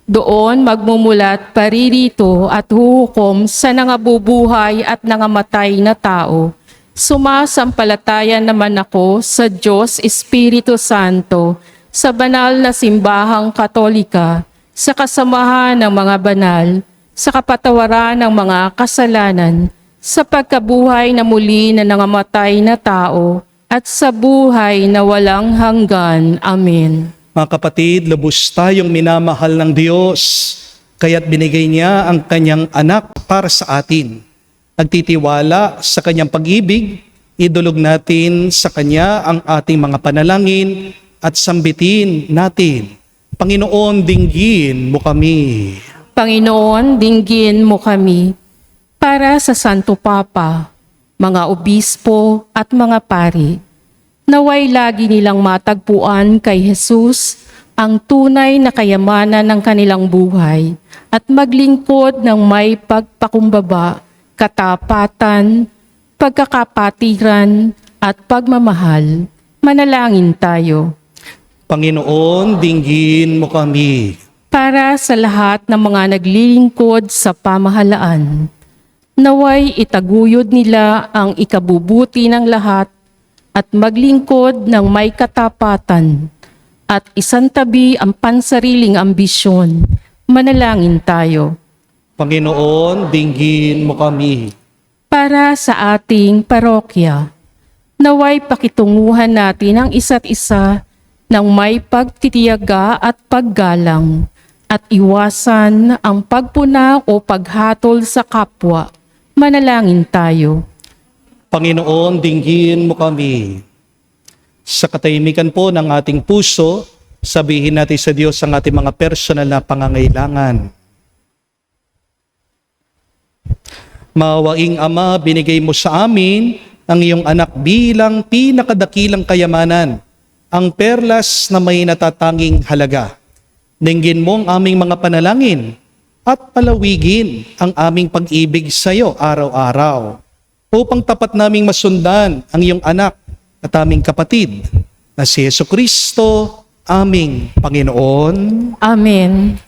Doon magmumulat paririto at huhukom sa nangabubuhay at nangamatay na tao. Sumasampalataya naman ako sa Diyos Espiritu Santo, sa banal na simbahang Katolika, sa kasamahan ng mga banal, sa kapatawaran ng mga kasalanan, sa pagkabuhay na muli na nangamatay na tao, at sa buhay na walang hanggan. Amen. Mga kapatid, lubos tayong minamahal ng Diyos, kaya't binigay niya ang kanyang anak para sa atin. Nagtitiwala sa kanyang pag-ibig, idulog natin sa Kanya ang ating mga panalangin at sambitin natin. Panginoon, dinggin mo kami. Panginoon, dinggin mo kami para sa Santo Papa, mga obispo at mga pari. Naway lagi nilang matagpuan kay Jesus ang tunay na kayamanan ng kanilang buhay at maglingkod ng may pagpakumbaba, katapatan, pagkakapatiran at pagmamahal. Manalangin tayo. Panginoon, dinggin mo kami. Para sa lahat ng mga naglilingkod sa pamahalaan, naway itaguyod nila ang ikabubuti ng lahat at maglingkod ng may katapatan at isantabi ang pansariling ambisyon. Manalangin tayo. Panginoon, dinggin mo kami. Para sa ating parokya, naway pakitunguhan natin ang isa't isa ng may pagtitiyaga at paggalang at iwasan ang pagpuna o paghatol sa kapwa. Manalangin tayo. Panginoon, dinggin mo kami. Sa katahimikan po ng ating puso, sabihin natin sa Diyos ang ating mga personal na pangangailangan. Maawaing Ama, binigay mo sa amin ang iyong anak bilang pinakadakilang kayamanan, ang perlas na may natatanging halaga. Dinggin mo ang aming mga panalangin at palawigin ang aming pag-ibig sa iyo araw-araw upang tapat naming masundan ang iyong anak at aming kapatid na si Jesucristo, aming Panginoon. Amen.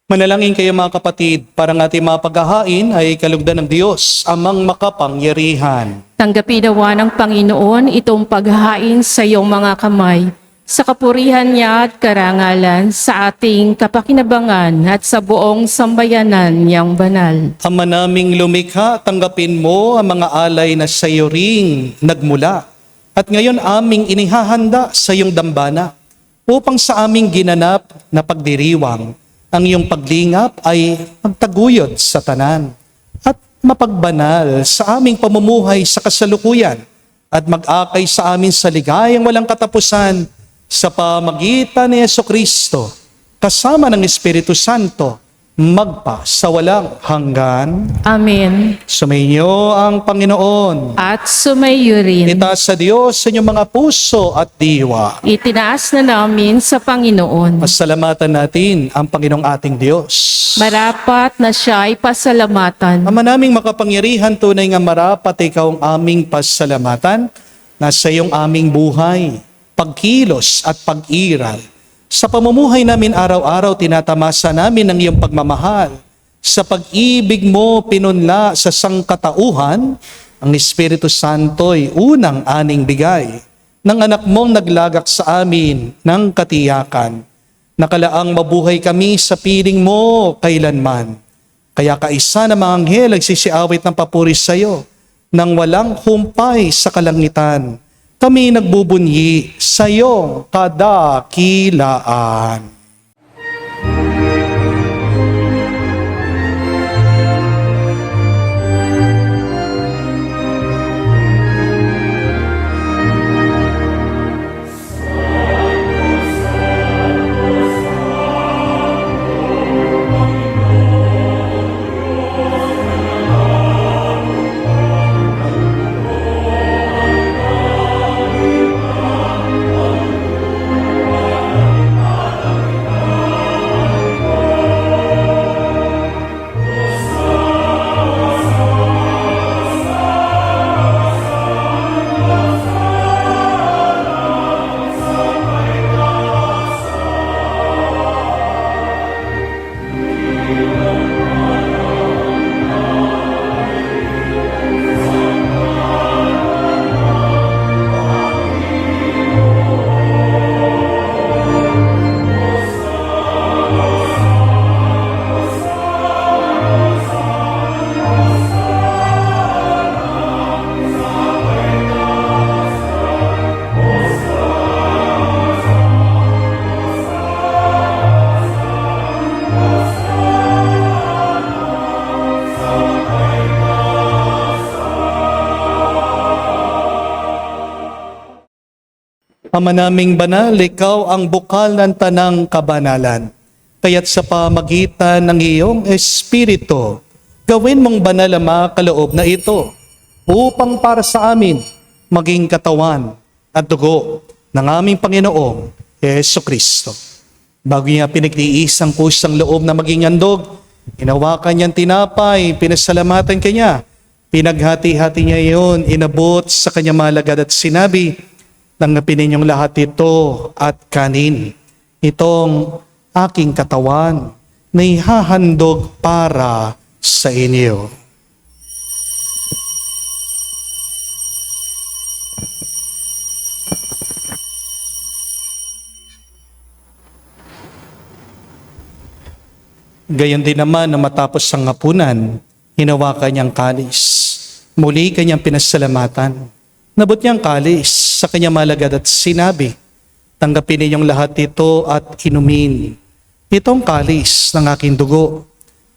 Manalangin kayo mga kapatid, para ang ating mga paghahain ay kalugdan ng Diyos, amang makapangyarihan. Tanggapin nawa ng Panginoon itong paghahain sa iyong mga kamay, sa kapurihan niya at karangalan, sa ating kapakinabangan at sa buong sambayanan niyang banal. Ama naming lumikha, tanggapin mo ang mga alay na sa iyo ring nagmula, at ngayon aming inihahanda sa iyong dambana, upang sa aming ginanap na pagdiriwang, ang iyong paglingap ay magtaguyod sa tanan at mapagbanal sa aming pamumuhay sa kasalukuyan at mag-akay sa amin sa ligayang walang katapusan sa pamagitan ni Jesucristo kasama ng Espiritu Santo magpa sa walang hanggan. Amen. Sumainyo ang Panginoon. At sumayo rin. Itaas sa Diyos sa inyong mga puso at diwa. Itinaas na namin sa Panginoon. Pasalamatan natin ang Panginoong ating Diyos. Marapat na siya ay pasalamatan. Ama naming makapangyarihan, tunay nga marapat ikaw ang aming pasalamatan. Nasa iyong aming buhay, pagkilos at pag-iral. Sa pamumuhay namin araw-araw, tinatamasa namin ang iyong pagmamahal. Sa pag-ibig mo, pinunla sa sangkatauhan, ang Espiritu Santo'y unang aning bigay ng anak mong naglagak sa amin ng katiyakan. Nakalaang mabuhay kami sa piling mo kailanman. Kaya kaisa na mga anghel nagsisiawit ng papuri sa iyo nang walang humpay sa kalangitan, kami nagbubunyi sa iyong kadakilaan. Ama naming banal, ikaw ang bukal ng tanang kabanalan. Kaya't sa pamagitan ng iyong Espiritu, gawin mong banal ang mga kaloob na ito upang para sa amin maging katawan at dugo ng aming Panginoong Jesucristo. Bago niya pinagtiis ang kusang loob na maging handog, hinawakan niyang tinapay, pinasalamatan kanya, pinaghati-hati niya iyon, inabot sa kanyang malagad at sinabi, "Tanggapin ninyong lahat ito at kanin. Itong aking katawan na ihahandog para sa inyo." Gayon din naman na matapos ang hapunan, hinawakan niyang kalis. Muli kanyang pinasalamatan. Nabot niyang kalis sa kanyang malagad at sinabi, "Tanggapin ninyong lahat ito at inumin. Itong kalis ng aking dugo,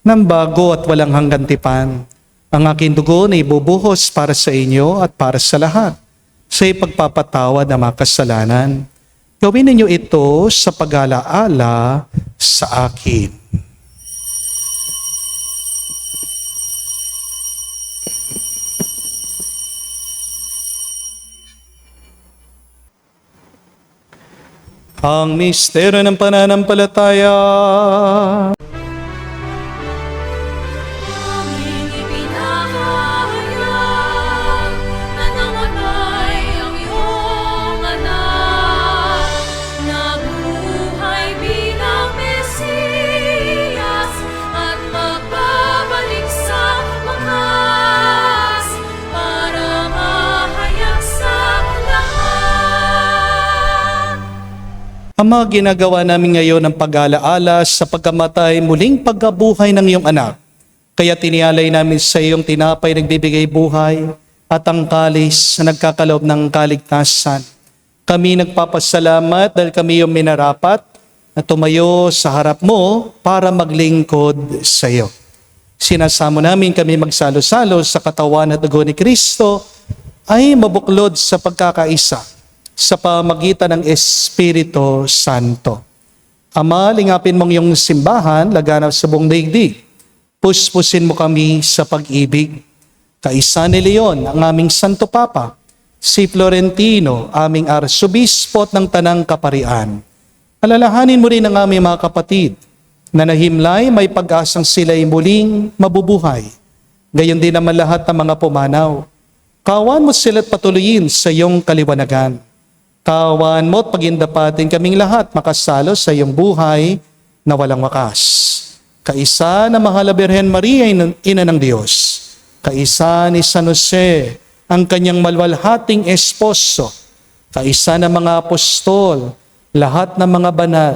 ng bago at walang hanggang tipan. Ang aking dugo na ibubuhos para sa inyo at para sa lahat, sa ipagpapatawad ng mga kasalanan. Gawin ninyo ito sa pag-alaala sa akin." Ang misteryo ng pananampalataya. Aming ipinahayag na namatay ang iyong anak, nabuhay bilang Mesiyas at magbabalik sa wakas para mahayag sa lahat. Ama, ginagawa namin ngayon ang pag-alaala sa pagkamatay muling pagkabuhay ng iyong anak. Kaya tinialay namin sa iyong tinapay nagbibigay buhay at ang kalis na nagkakaloob ng kaligtasan. Kami nagpapasalamat dahil kami yung minarapat na tumayo sa harap mo para maglingkod sa iyo. Sinasamo namin kami magsalo-salo sa katawan at dugo ni Kristo ay mabuklod sa pagkakaisa sa pamagitan ng Espiritu Santo. Ama, lingapin mong iyong simbahan, laganap sa buong daigdig. Puspusin mo kami sa pag-ibig. Kaisa ni Leon, ang aming Santo Papa, si Florentino, aming Arsobispo ng Tanang Kaparian. Alalahanin mo rin ang aming mga kapatid na nahimlay may pag-asang sila'y muling mabubuhay. Gayon din naman lahat ng mga pumanaw. Kawan mo sila't patuloyin sa iyong kaliwanagan. Kawan mo at pagindapatin kaming lahat makasalo sa iyong buhay na walang wakas. Kaisa na mahal na Birhen Maria, Ina ng Diyos. Kaisa ni San Jose, ang kanyang malwalhating esposo. Kaisa ng mga apostol, lahat ng mga banal.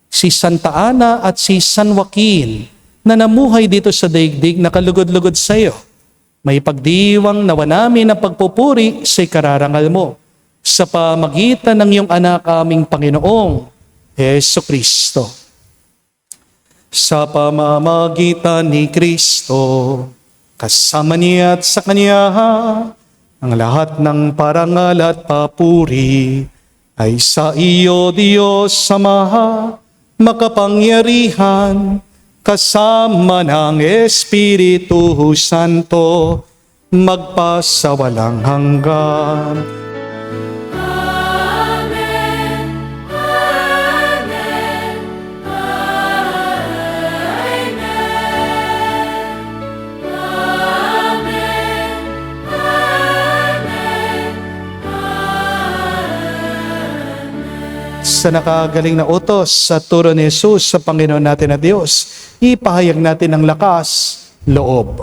Si Santa Ana at si San Joaquin na namuhay dito sa daigdig na kalugod-lugod sa iyo. may pagdiwang nawa namin ang pagpupuri sa ikararangal mo sa pamagitan ng iyong anak aming Panginoong Heso Kristo. Sa pamamagitan ni Kristo, kasama niya at sa Kanya, ang lahat ng parangal at papuri ay sa iyo, Diyos Ama, makapangyarihan, kasama ng Espiritu Santo, magpasawalang hanggan. Amen. Amen. Amen. Amen. Sa nakagaling na utos sa turo ni Jesus sa Panginoon natin na Diyos, ipahayag natin ang lakas, loob.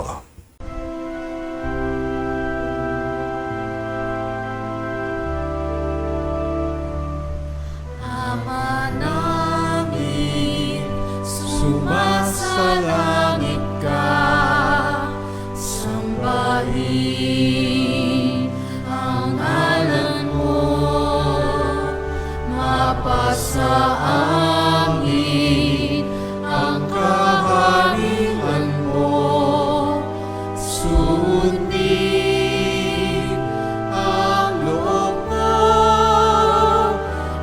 Ama namin, sumasalangit ka, sambahin ang ngalan mo, mapasa amin ang kaharian mo, sundin ang loob mo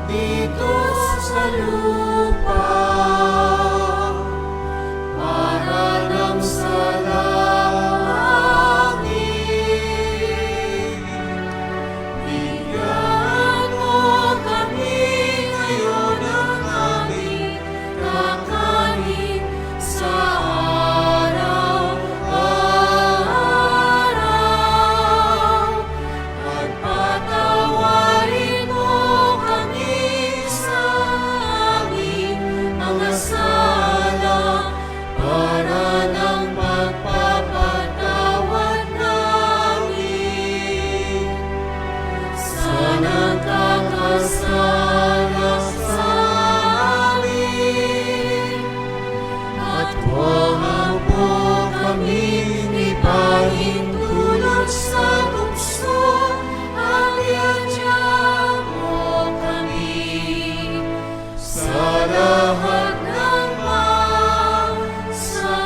dito sa lupa para lang sa langit. Bigyan mo kami ngayon ng aming kakanin sa araw-araw. At patawarin mo kami sa aming mga sala para ng pagpapatawad namin sa nagkakasala sa amin. At huwag mo kami ipahintulot sa tukso, at iadya mo kami sa lahat ng masama.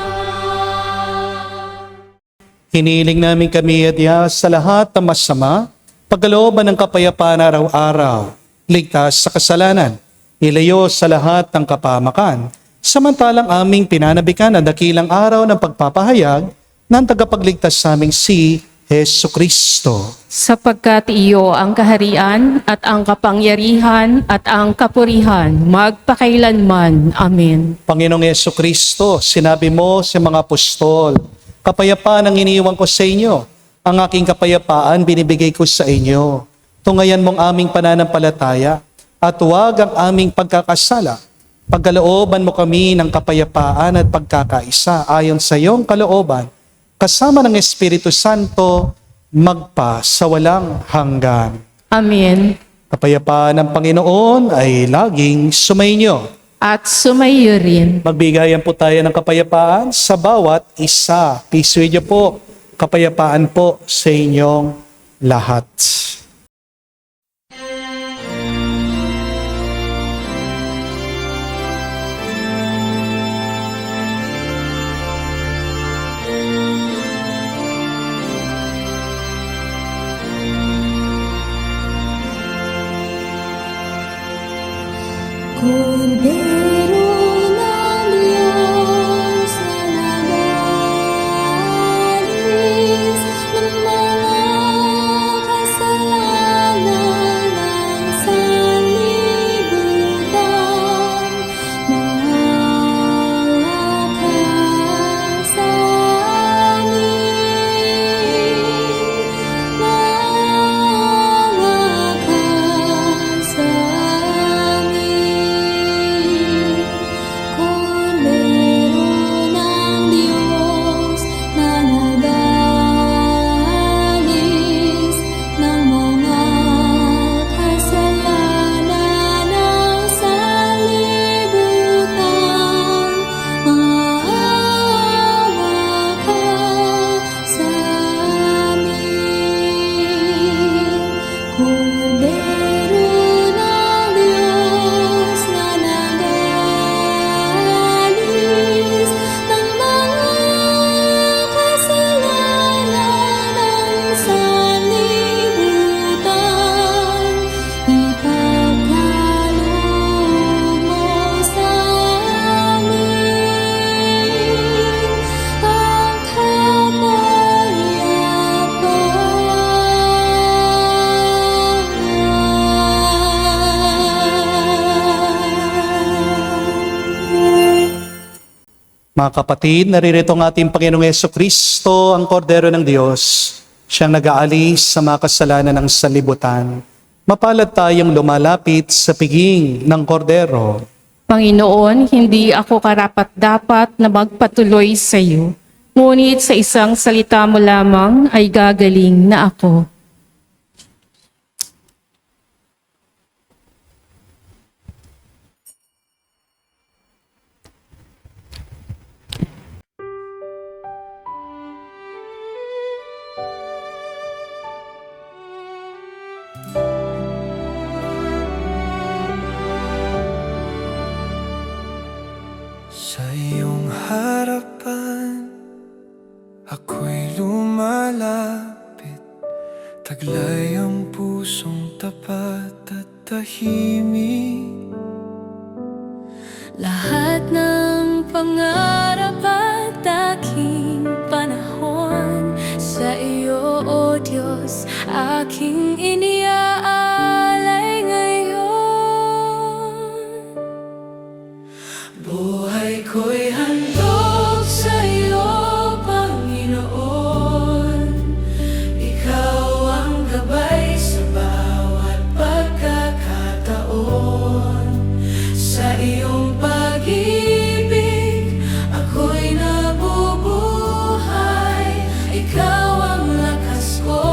Hiniling namin kami adya sa lahat ng masama, pagkalooban ng kapayapaan araw-araw, ligtas sa kasalanan, ilayo sa lahat ng kapamakan, samantalang aming pinanabikan ang dakilang araw ng pagpapahayag ng tagapagligtas sa aming si Heso Kristo. Sapagkat iyo ang kaharian at ang kapangyarihan at ang kapurihan magpakailanman. Amen. Panginoong Heso Kristo, sinabi mo sa mga apostol, kapayapaan ang iniiwan ko sa inyo, ang aking kapayapaan binibigay ko sa inyo. Tungayan mong aming pananampalataya at huwag ang aming pagkakasala. Pagkalooban mo kami ng kapayapaan at pagkakaisa ayon sa iyong kalooban, kasama ng Espiritu Santo, magpa sa walang hanggan. Amen. Kapayapaan ng Panginoon ay laging sumainyo. At sumayo rin. Magbigayan po tayo ng kapayapaan sa bawat isa. Peace with you po. Kapayapaan po sa inyong lahat. Kordero ng Diyos na nagalis ng mga kasalanan ng sanlibutan, maawa ka sa amin, maawa ka sa amin. Mga kapatid, naririto ang ating Panginoong Jesucristo, ang kordero ng Diyos. Siyang nag-aalis sa mga kasalanan ng sanlibutan. Mapalad tayong lumalapit sa piging ng kordero. Panginoon, hindi ako karapat-dapat na magpatuloy sa iyo. Ngunit sa isang salita mo lamang ay gagaling na ako. Sa iyong harapan, ako'y lumalapit. Taglay ang pusong tapat at tahimik. Lahat ng pangarap at aking panahon sa iyo, O Diyos, aking iniaalay ngayon. Buhay ko'y handog sa iyo, Panginoon. Ikaw ang gabay sa bawat pagkakataon. Sa iyong pag-ibig, ako'y nabubuhay. Ikaw ang lakas ko,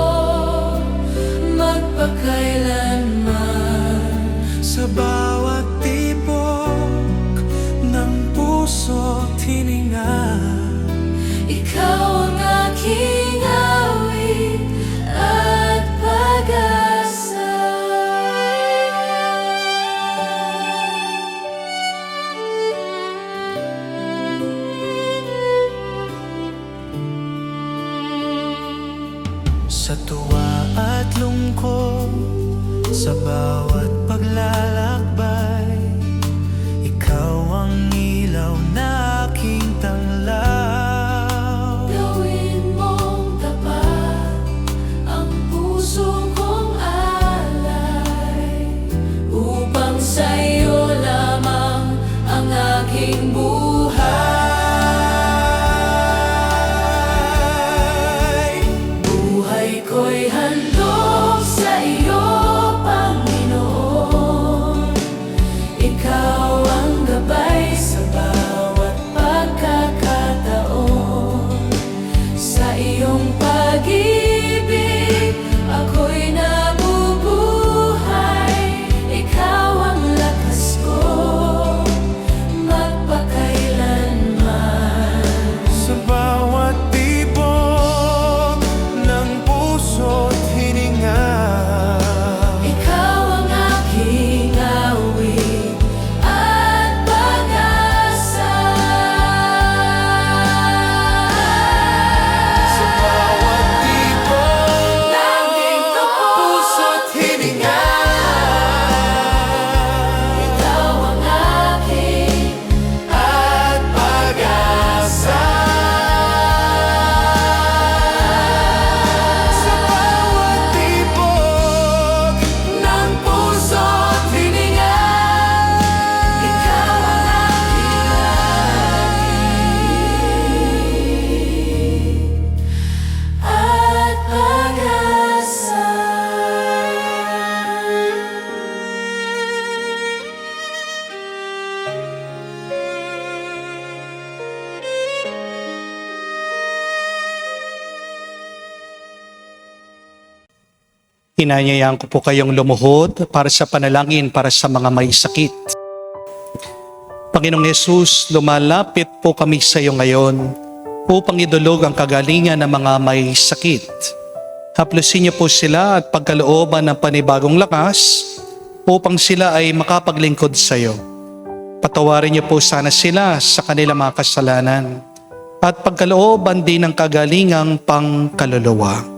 magpakailanman. Sa bawat tibok ng puso't hininga, Ikaw ang aking awit at pag-asa. sa tuwa at lungkot, sa bawat paglalakbay, ikaw ang ilaw na aking tanglaw. Gawin mong tapat ang puso kong alay, upang sa'yo lamang ang aking buhay. Buhay ko'y handog sa iyo, Panginoon. Ikaw ang gabay sa bawat pagkakataon. Sa iyong pag-ibig, ako'y nabubuhay. Ikaw ang lakas ko, magpakailanman. Sa bawat tibok ng puso't hininga, Ikaw ang aking awit at pag-asa. sa bawat tibok Langit ng puso't hininga, Ikaw ang aking at pag-asa. Sa bawat tibok ng puso't hininga, Ikaw ang aking at pag-asa. Inanyayaan ko po kayong lumuhod para sa panalangin para sa mga may sakit. Panginoong Yesus, lumalapit po kami sa iyo ngayon upang idulog ang kagalingan ng mga may sakit. Haplusin niyo po sila at pagkalooban ng panibagong lakas upang sila ay makapaglingkod sa iyo. Patawarin niyo po sana sila sa kanilang mga kasalanan at pagkalooban din ng kagalingang pangkaluluwa.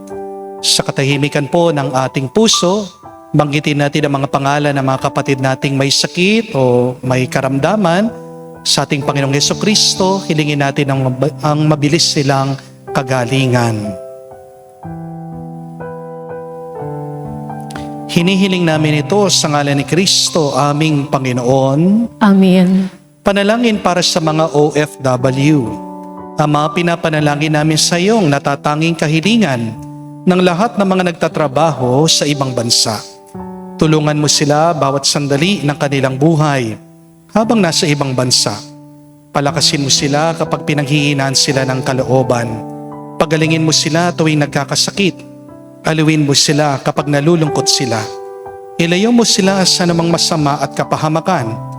Sa katahimikan po ng ating puso, banggitin natin ang mga pangalan ng mga kapatid nating may sakit o may karamdaman sa ating Panginoong Jesucristo. Hilingin natin ang mabilis silang kagalingan. Hinihiling namin ito sa ngalan ni Kristo, aming Panginoon. Amen. Panalangin para sa mga OFW. Ama, pinapanalangin namin sa iyong natatanging kahilingan ng lahat ng mga nagtatrabaho sa ibang bansa. Tulungan mo sila bawat sandali ng kanilang buhay habang nasa ibang bansa. Palakasin mo sila kapag pinanghihinaan sila ng kalooban. Pagalingin mo sila tuwing nagkakasakit. Aliwin mo sila kapag nalulungkot sila. Ilayo mo sila sa namang masama at kapahamakan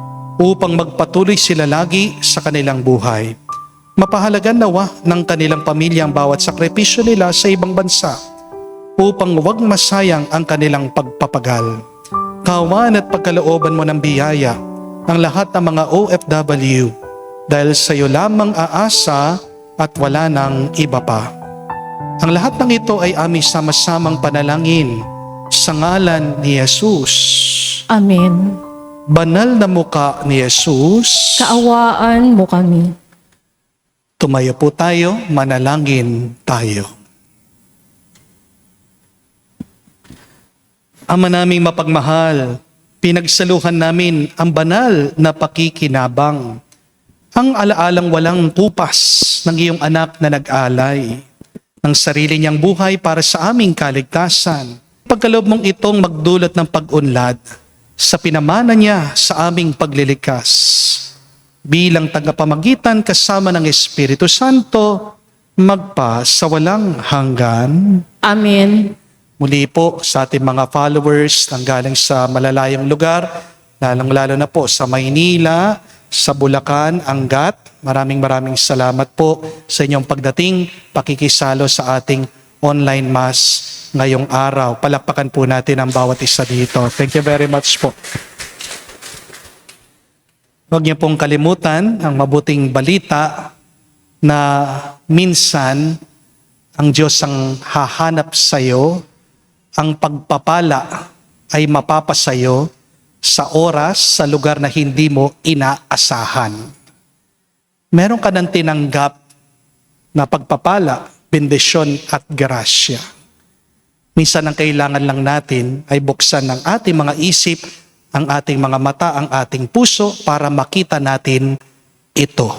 upang magpatuloy sila lagi sa kanilang buhay. Mapahalagan nawa ng kanilang pamilya ang bawat sakripisyo nila sa ibang bansa upang huwag masayang ang kanilang pagpapagal. Kawan at pagkalooban mo ng biyaya ang lahat ng mga OFW dahil sa iyo lamang aasa at wala nang iba pa. Ang lahat ng ito ay aming sama-samang panalangin sa ngalan ni Jesus. Amen. Banal na muka ni Jesus. Kaawaan mo kami. Tumayo po tayo, manalangin tayo. Ama naming mapagmahal, pinagsaluhan namin ang banal na pakikinabang, ang alaalang walang kupas ng iyong anak na nag-alay ng sarili niyang buhay para sa aming kaligtasan. Pagkaloob mong itong magdulot ng pag-unlad sa pinamana niya sa aming paglilikas. Bilang tagapamagitan kasama ng Espiritu Santo, magpa sa walang hanggan. Amen. Muli po sa ating mga followers nang galing sa malalayong lugar, lalong-lalo na po sa Maynila, sa Bulacan, Angat. Maraming salamat po sa inyong pagdating, pakikisalo sa ating online mass ngayong araw. Palakpakan po natin ang bawat isa dito. Thank you very much po. Huwag niyo pong kalimutan ang mabuting balita na minsan ang Diyos ang hahanap sa iyo, ang pagpapala ay mapapasayo sa oras, sa lugar na hindi mo inaasahan. Meron ka nang tinanggap na pagpapala, bendisyon at grasya. Minsan ang kailangan lang natin ay buksan ng ating mga isip, ang ating mga mata, ang ating puso para makita natin ito.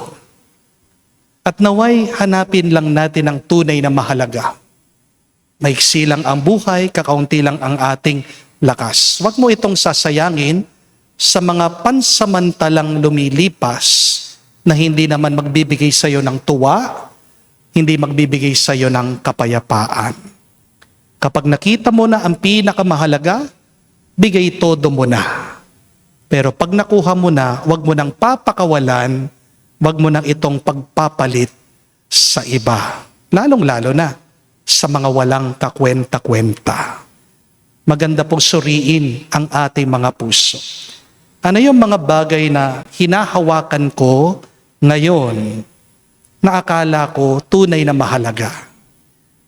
At naway hanapin lang natin ang tunay na mahalaga. Maiksi lang ang buhay, kakaunti lang ang ating lakas. Huwag mo itong sasayangin sa mga pansamantalang lumilipas na hindi naman magbibigay sa iyo ng tuwa, hindi magbibigay sa iyo ng kapayapaan. Kapag nakita mo na ang pinakamahalaga, bigay todo mo na. Pero pag nakuha mo na, huwag mo nang papakawalan, huwag mo nang itong pagpapalit sa iba. Lalong-lalo na sa mga walang kakwenta-kwenta. Maganda pong suriin ang ating mga puso. Ano yung mga bagay na hinahawakan ko ngayon na akala ko tunay na mahalaga?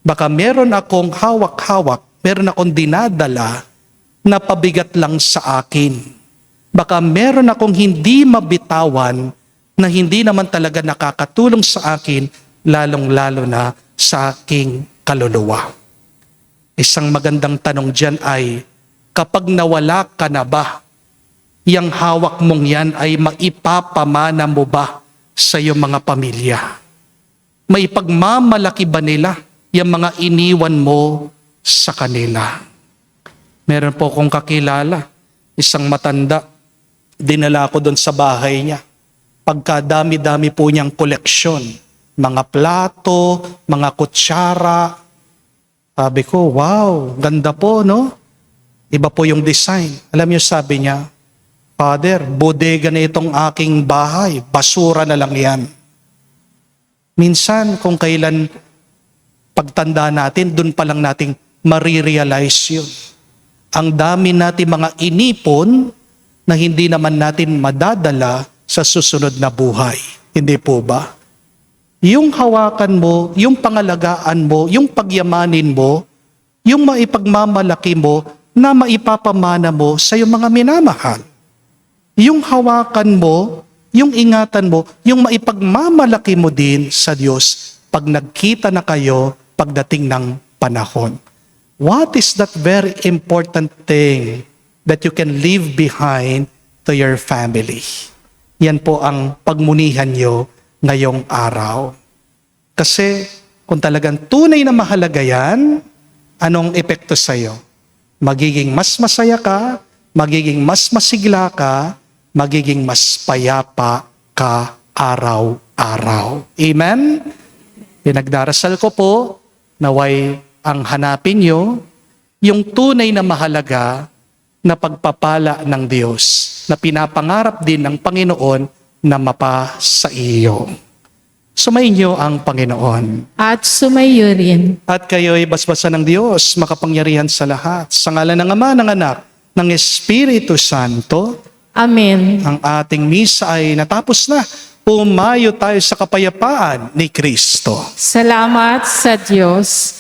Baka meron akong hawak-hawak, meron akong dinadala na pabigat lang sa akin. Baka meron akong hindi mabitawan na hindi naman talaga nakakatulong sa akin, lalong-lalo na sa aking kaluluwa. Isang magandang tanong dyan ay, kapag nawala ka na ba, yang hawak mong yan ay maipapamana mo ba sa iyong mga pamilya? Maipagmamalaki ba nila yung mga iniwan mo sa kanila? Meron po akong kakilala, isang matanda, dinala ko doon sa bahay niya. Pagkadami-dami po niyang koleksyon, mga plato, mga kutsara. Sabi ko, wow, ganda po, no? Iba po yung design. Alam niyo, sabi niya, Father, bodega na itong aking bahay, basura na lang yan. Minsan, kung kailan pagtanda natin, dun pa lang nating marirealize yun. Ang dami natin mga inipon na hindi naman natin madadala sa susunod na buhay. Hindi po ba? Yung hawakan mo, yung pangalagaan mo, yung pagyamanin mo, yung maipagmamalaki mo na maipapamana mo sa iyong mga minamahal. Yung hawakan mo, yung ingatan mo, yung maipagmamalaki mo din sa Diyos pag nagkita na kayo pagdating ng panahon. What is that very important thing that you can leave behind to your family? Yan po ang pagmunihan nyo ngayong araw. Kasi kung talagang tunay na mahalaga yan, anong epekto sa'yo? Magiging mas masaya ka, magiging mas masigla ka, magiging mas payapa ka araw-araw. Amen? Pinagdarasal ko po, naway ang hanapin nyo, yung tunay na mahalaga na pagpapala ng Diyos, na pinapangarap din ng Panginoon na mapa sa iyo. Sumainyo ang Panginoon. At sumayo rin. At kayo'y basbasan ng Diyos, makapangyarihan sa lahat. Sa ngalan ng Ama, ng Anak, ng Espiritu Santo, Amen. ang ating misa ay natapos na. Pumayo tayo sa kapayapaan ni Kristo. Salamat sa Diyos.